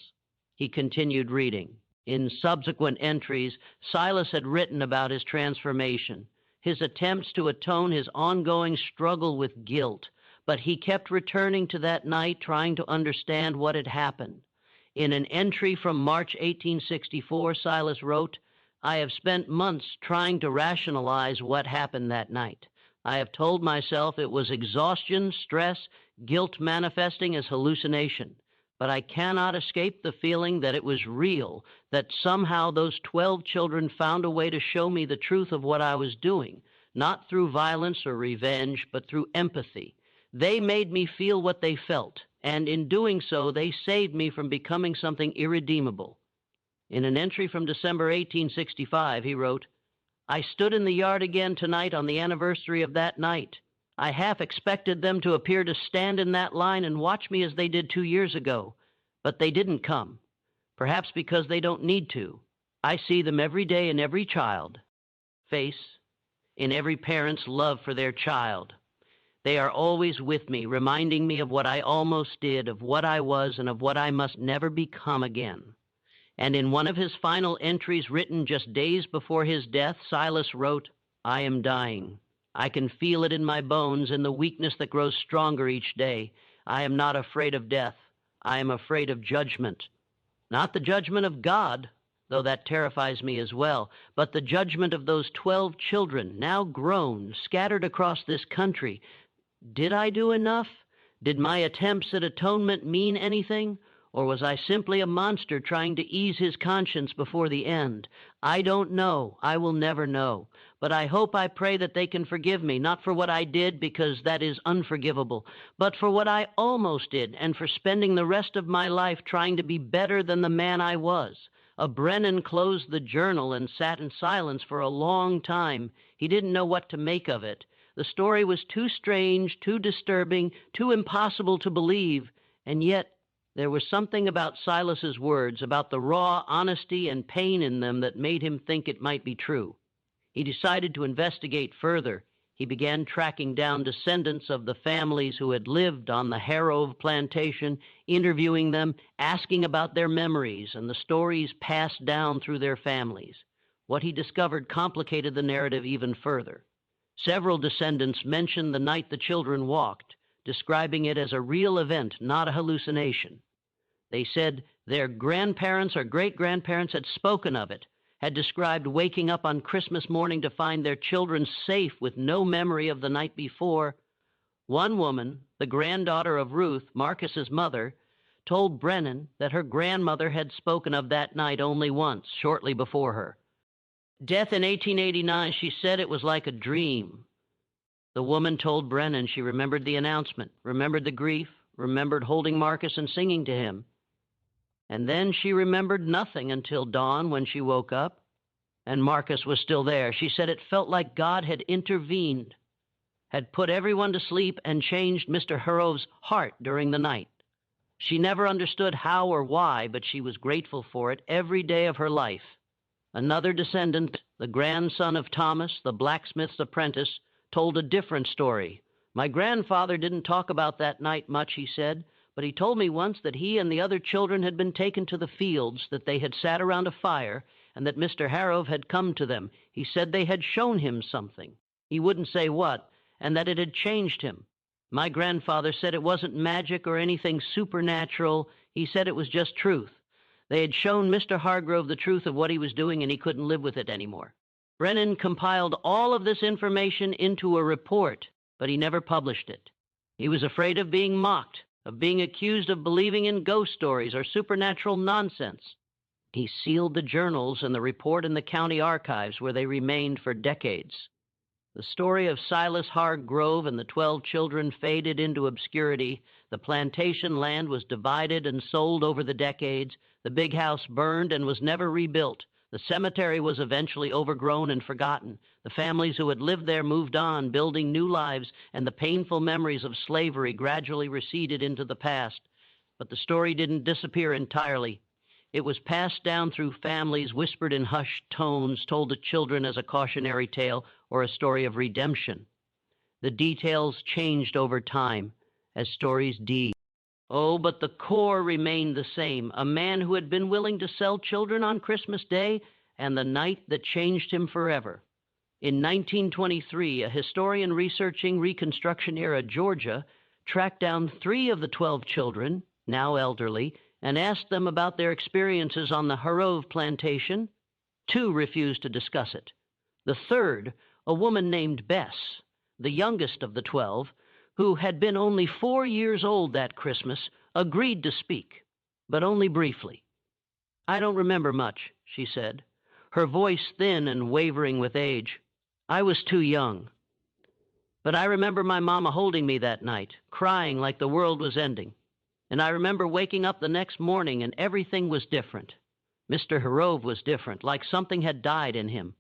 He continued reading. In subsequent entries, Silas had written about his transformation, his attempts to atone, his ongoing struggle with guilt, but he kept returning to that night, trying to understand what had happened. In an entry from March 1864, Silas wrote, I have spent months trying to rationalize what happened that night. I have told myself it was exhaustion, stress, guilt manifesting as hallucination. But I cannot escape the feeling that it was real, that somehow those 12 children found a way to show me the truth of what I was doing, not through violence or revenge, but through empathy. They made me feel what they felt, and in doing so, they saved me from becoming something irredeemable. In an entry from December 1865, he wrote, I stood in the yard again tonight on the anniversary of that night. I half expected them to appear to stand in that line and watch me as they did 2 years ago, but they didn't come, perhaps because they don't need to. I see them every day in every child face, in every parent's love for their child. They are always with me, reminding me of what I almost did, of what I was, and of what I must never become again." And in one of his final entries written just days before his death, Silas wrote, "I am dying. I can feel it in my bones, in the weakness that grows stronger each day. I am not afraid of death. I am afraid of judgment. Not the judgment of God, though that terrifies me as well, but the judgment of those 12 children, now grown, scattered across this country. Did I do enough? Did my attempts at atonement mean anything? Or was I simply a monster trying to ease his conscience before the end? I don't know. I will never know. But I hope, I pray that they can forgive me, not for what I did, because that is unforgivable, but for what I almost did, and for spending the rest of my life trying to be better than the man I was." Brennan closed the journal and sat in silence for a long time. He didn't know what to make of it. The story was too strange, too disturbing, too impossible to believe, and yet there was something about Silas's words, about the raw honesty and pain in them, that made him think it might be true. He decided to investigate further. He began tracking down descendants of the families who had lived on the Harrow Plantation, interviewing them, asking about their memories and the stories passed down through their families. What he discovered complicated the narrative even further. Several descendants mentioned the night the children walked, describing it as a real event, not a hallucination. They said their grandparents or great-grandparents had spoken of it, had described waking up on Christmas morning to find their children safe with no memory of the night before. One woman, the granddaughter of Ruth, Marcus's mother, told Brennan that her grandmother had spoken of that night only once, shortly before her. Death in 1889, she said it was like a dream. The woman told Brennan she remembered the announcement, remembered the grief, remembered holding Marcus and singing to him. And then she remembered nothing until dawn, when she woke up, and Marcus was still there. She said it felt like God had intervened, had put everyone to sleep, and changed Mr. Harrow's heart during the night. She never understood how or why, but she was grateful for it every day of her life. Another descendant, the grandson of Thomas, the blacksmith's apprentice, told a different story. "My grandfather didn't talk about that night much," he said, "but he told me once that he and the other children had been taken to the fields, that they had sat around a fire, and that Mr. Harrow had come to them. He said they had shown him something. He wouldn't say what, and that it had changed him. My grandfather said it wasn't magic or anything supernatural. He said it was just truth. They had shown Mr. Hargrove the truth of what he was doing, and he couldn't live with it anymore." Brennan compiled all of this information into a report, but he never published it. He was afraid of being mocked, of being accused of believing in ghost stories or supernatural nonsense. He sealed the journals and the report in the county archives, where they remained for decades. The story of Silas Hargrove and the 12 children faded into obscurity. The plantation land was divided and sold over the decades. The big house burned and was never rebuilt. The cemetery was eventually overgrown and forgotten. The families who had lived there moved on, building new lives, and the painful memories of slavery gradually receded into the past. But the story didn't disappear entirely. It was passed down through families, whispered in hushed tones, told to children as a cautionary tale or a story of redemption. The details changed over time, as stories do. Oh, but the core remained the same. A man who had been willing to sell children on Christmas Day, and the night that changed him forever. In 1923, a historian researching Reconstruction-era Georgia tracked down 3 of the 12 children, now elderly, and asked them about their experiences on the Harrow Plantation. 2 refused to discuss it. The third, a woman named Bess, the youngest of the 12, who had been only 4 years old that Christmas, agreed to speak, but only briefly. "I don't remember much," she said, her voice thin and wavering with age. "I was too young. But I remember my mama holding me that night, crying like the world was ending. And I remember waking up the next morning and everything was different. Mr. Harrow was different, like something had died in him.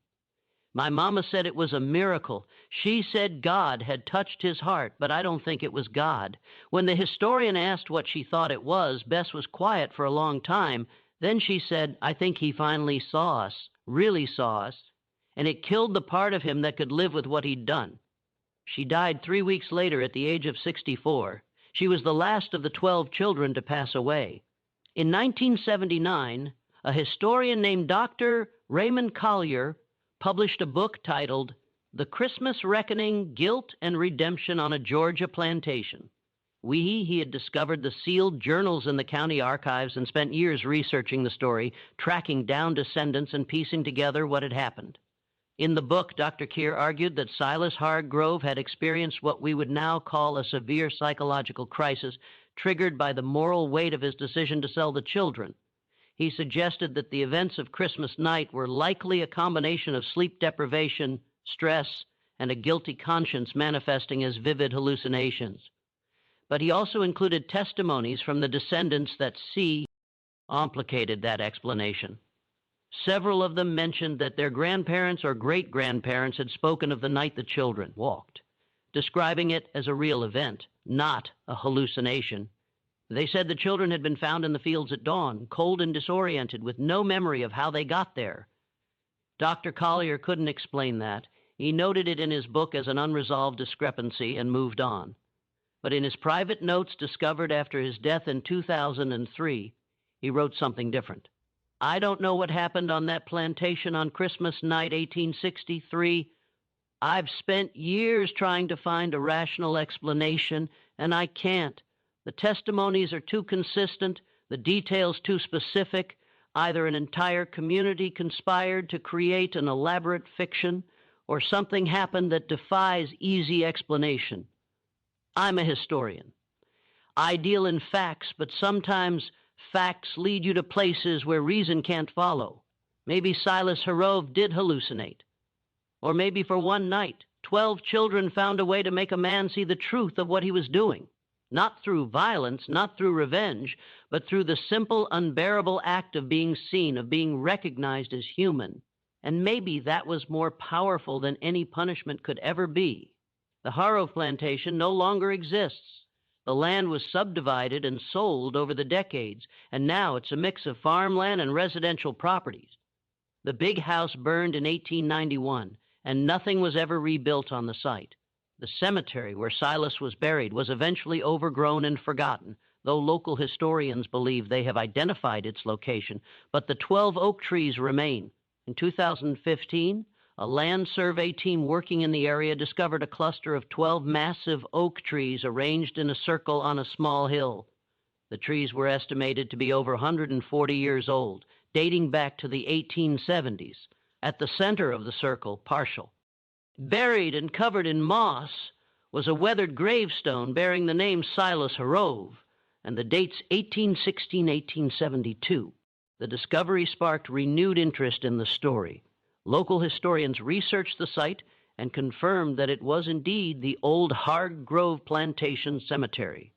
My mama said it was a miracle. She said God had touched his heart, but I don't think it was God. When the historian asked what she thought it was, Bess was quiet for a long time. Then she said, 'I think he finally saw us, really saw us, and it killed the part of him that could live with what he'd done.' She died 3 weeks later at the age of 64. She was the last of the 12 children to pass away. In 1979, a historian named Dr. Raymond Collier published a book titled The Christmas Reckoning, Guilt and Redemption on a Georgia Plantation. He had discovered the sealed journals in the county archives and spent years researching the story, tracking down descendants and piecing together what had happened. In the book, Dr. Keir argued that Silas Hargrove had experienced what we would now call a severe psychological crisis, triggered by the moral weight of his decision to sell the children. He suggested that the events of Christmas night were likely a combination of sleep deprivation, stress, and a guilty conscience manifesting as vivid hallucinations. But he also included testimonies from the descendants that complicated that explanation. Several of them mentioned that their grandparents or great-grandparents had spoken of the night the children walked, describing it as a real event, not a hallucination. They said the children had been found in the fields at dawn, cold and disoriented, with no memory of how they got there. Dr. Collier couldn't explain that. He noted it in his book as an unresolved discrepancy and moved on. But in his private notes discovered after his death in 2003, he wrote something different. I don't know what happened on that plantation on Christmas night, 1863. I've spent years trying to find a rational explanation, and I can't. The testimonies are too consistent, the details too specific. Either an entire community conspired to create an elaborate fiction, or something happened that defies easy explanation. I'm a historian. I deal in facts, but sometimes facts lead you to places where reason can't follow. Maybe Silas Hargrove did hallucinate. Or maybe for one night, 12 children found a way to make a man see the truth of what he was doing. Not through violence, not through revenge, but through the simple, unbearable act of being seen, of being recognized as human. And maybe that was more powerful than any punishment could ever be. The Hargrove plantation no longer exists. The land was subdivided and sold over the decades, and now it's a mix of farmland and residential properties. The big house burned in 1891, and nothing was ever rebuilt on the site. The cemetery where Silas was buried was eventually overgrown and forgotten, though local historians believe they have identified its location, but the 12 oak trees remain. In 2015, a land survey team working in the area discovered a cluster of 12 massive oak trees arranged in a circle on a small hill. The trees were estimated to be over 140 years old, dating back to the 1870s. At the center of the circle, partial. Buried and covered in moss was a weathered gravestone bearing the name Silas Hargrove and the dates 1816-1872. The discovery sparked renewed interest in the story. Local historians researched the site and confirmed that it was indeed the old Hargrove Plantation Cemetery.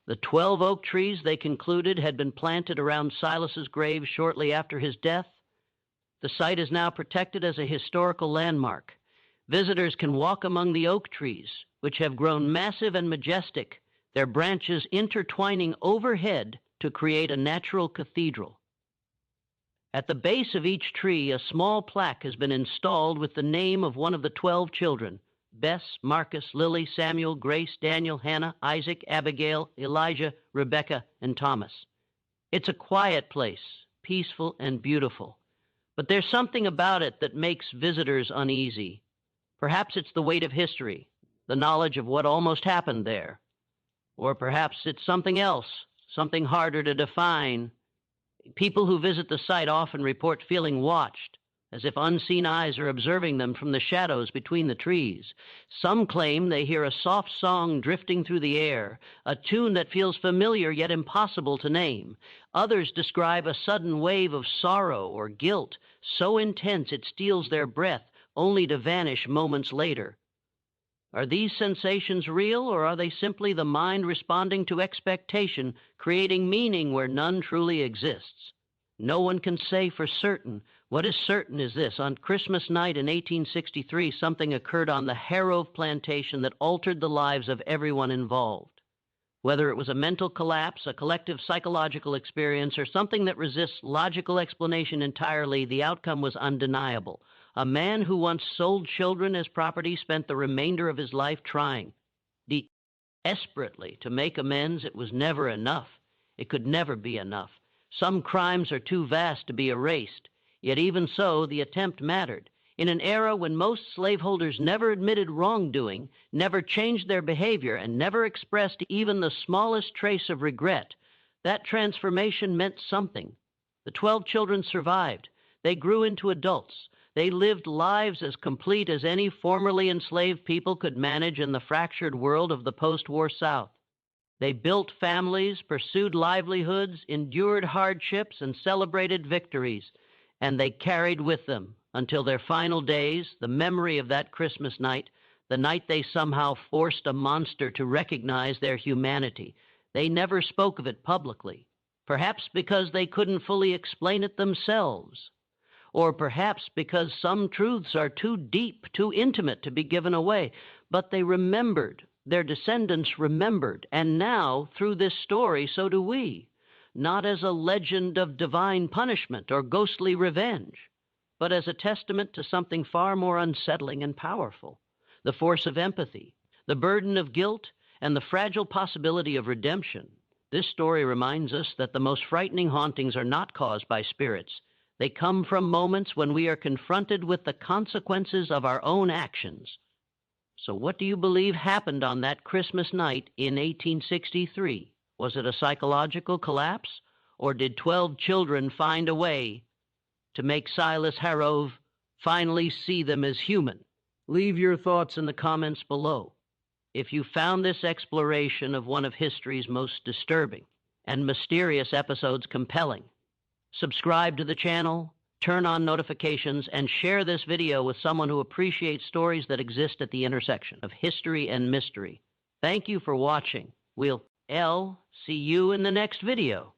The 12 oak trees, they concluded, had been planted around Silas's grave shortly after his death. The site is now protected as a historical landmark. Visitors can walk among the oak trees, which have grown massive and majestic, their branches intertwining overhead to create a natural cathedral. At the base of each tree, a small plaque has been installed with the name of one of the 12 children: Bess, Marcus, Lily, Samuel, Grace, Daniel, Hannah, Isaac, Abigail, Elijah, Rebecca, and Thomas. It's a quiet place, peaceful and beautiful. But there's something about it that makes visitors uneasy. Perhaps it's the weight of history, the knowledge of what almost happened there. Or perhaps it's something else, something harder to define. People who visit the site often report feeling watched, as if unseen eyes are observing them from the shadows between the trees. Some claim they hear a soft song drifting through the air, a tune that feels familiar yet impossible to name. Others describe a sudden wave of sorrow or guilt, so intense it steals their breath, only to vanish moments later. Are these sensations real, or are they simply the mind responding to expectation, creating meaning where none truly exists? No one can say for certain. What is certain is this: on Christmas night in 1863, something occurred on the Hargrove plantation that altered the lives of everyone involved. Whether it was a mental collapse, a collective psychological experience, or something that resists logical explanation entirely, the outcome was undeniable. A man who once sold children as property spent the remainder of his life trying desperately to make amends. It was never enough. It could never be enough. Some crimes are too vast to be erased. Yet even so, the attempt mattered. In an era when most slaveholders never admitted wrongdoing, never changed their behavior, and never expressed even the smallest trace of regret, that transformation meant something. The 12 children survived. They grew into adults. They lived lives as complete as any formerly enslaved people could manage in the fractured world of the post-war South. They built families, pursued livelihoods, endured hardships, and celebrated victories. And they carried with them, until their final days, the memory of that Christmas night, the night they somehow forced a monster to recognize their humanity. They never spoke of it publicly, perhaps because they couldn't fully explain it themselves, or perhaps because some truths are too deep, too intimate to be given away. But they remembered, their descendants remembered, and now, through this story, so do we, not as a legend of divine punishment or ghostly revenge, but as a testament to something far more unsettling and powerful: the force of empathy, the burden of guilt, and the fragile possibility of redemption. This story reminds us that the most frightening hauntings are not caused by spirits. They come from moments when we are confronted with the consequences of our own actions. So what do you believe happened on that Christmas night in 1863? Was it a psychological collapse, or did 12 children find a way to make Silas Harrove finally see them as human? Leave your thoughts in the comments below. If you found this exploration of one of history's most disturbing and mysterious episodes compelling, subscribe to the channel, turn on notifications, and share this video with someone who appreciates stories that exist at the intersection of history and mystery. Thank you for watching. We'll see you in the next video.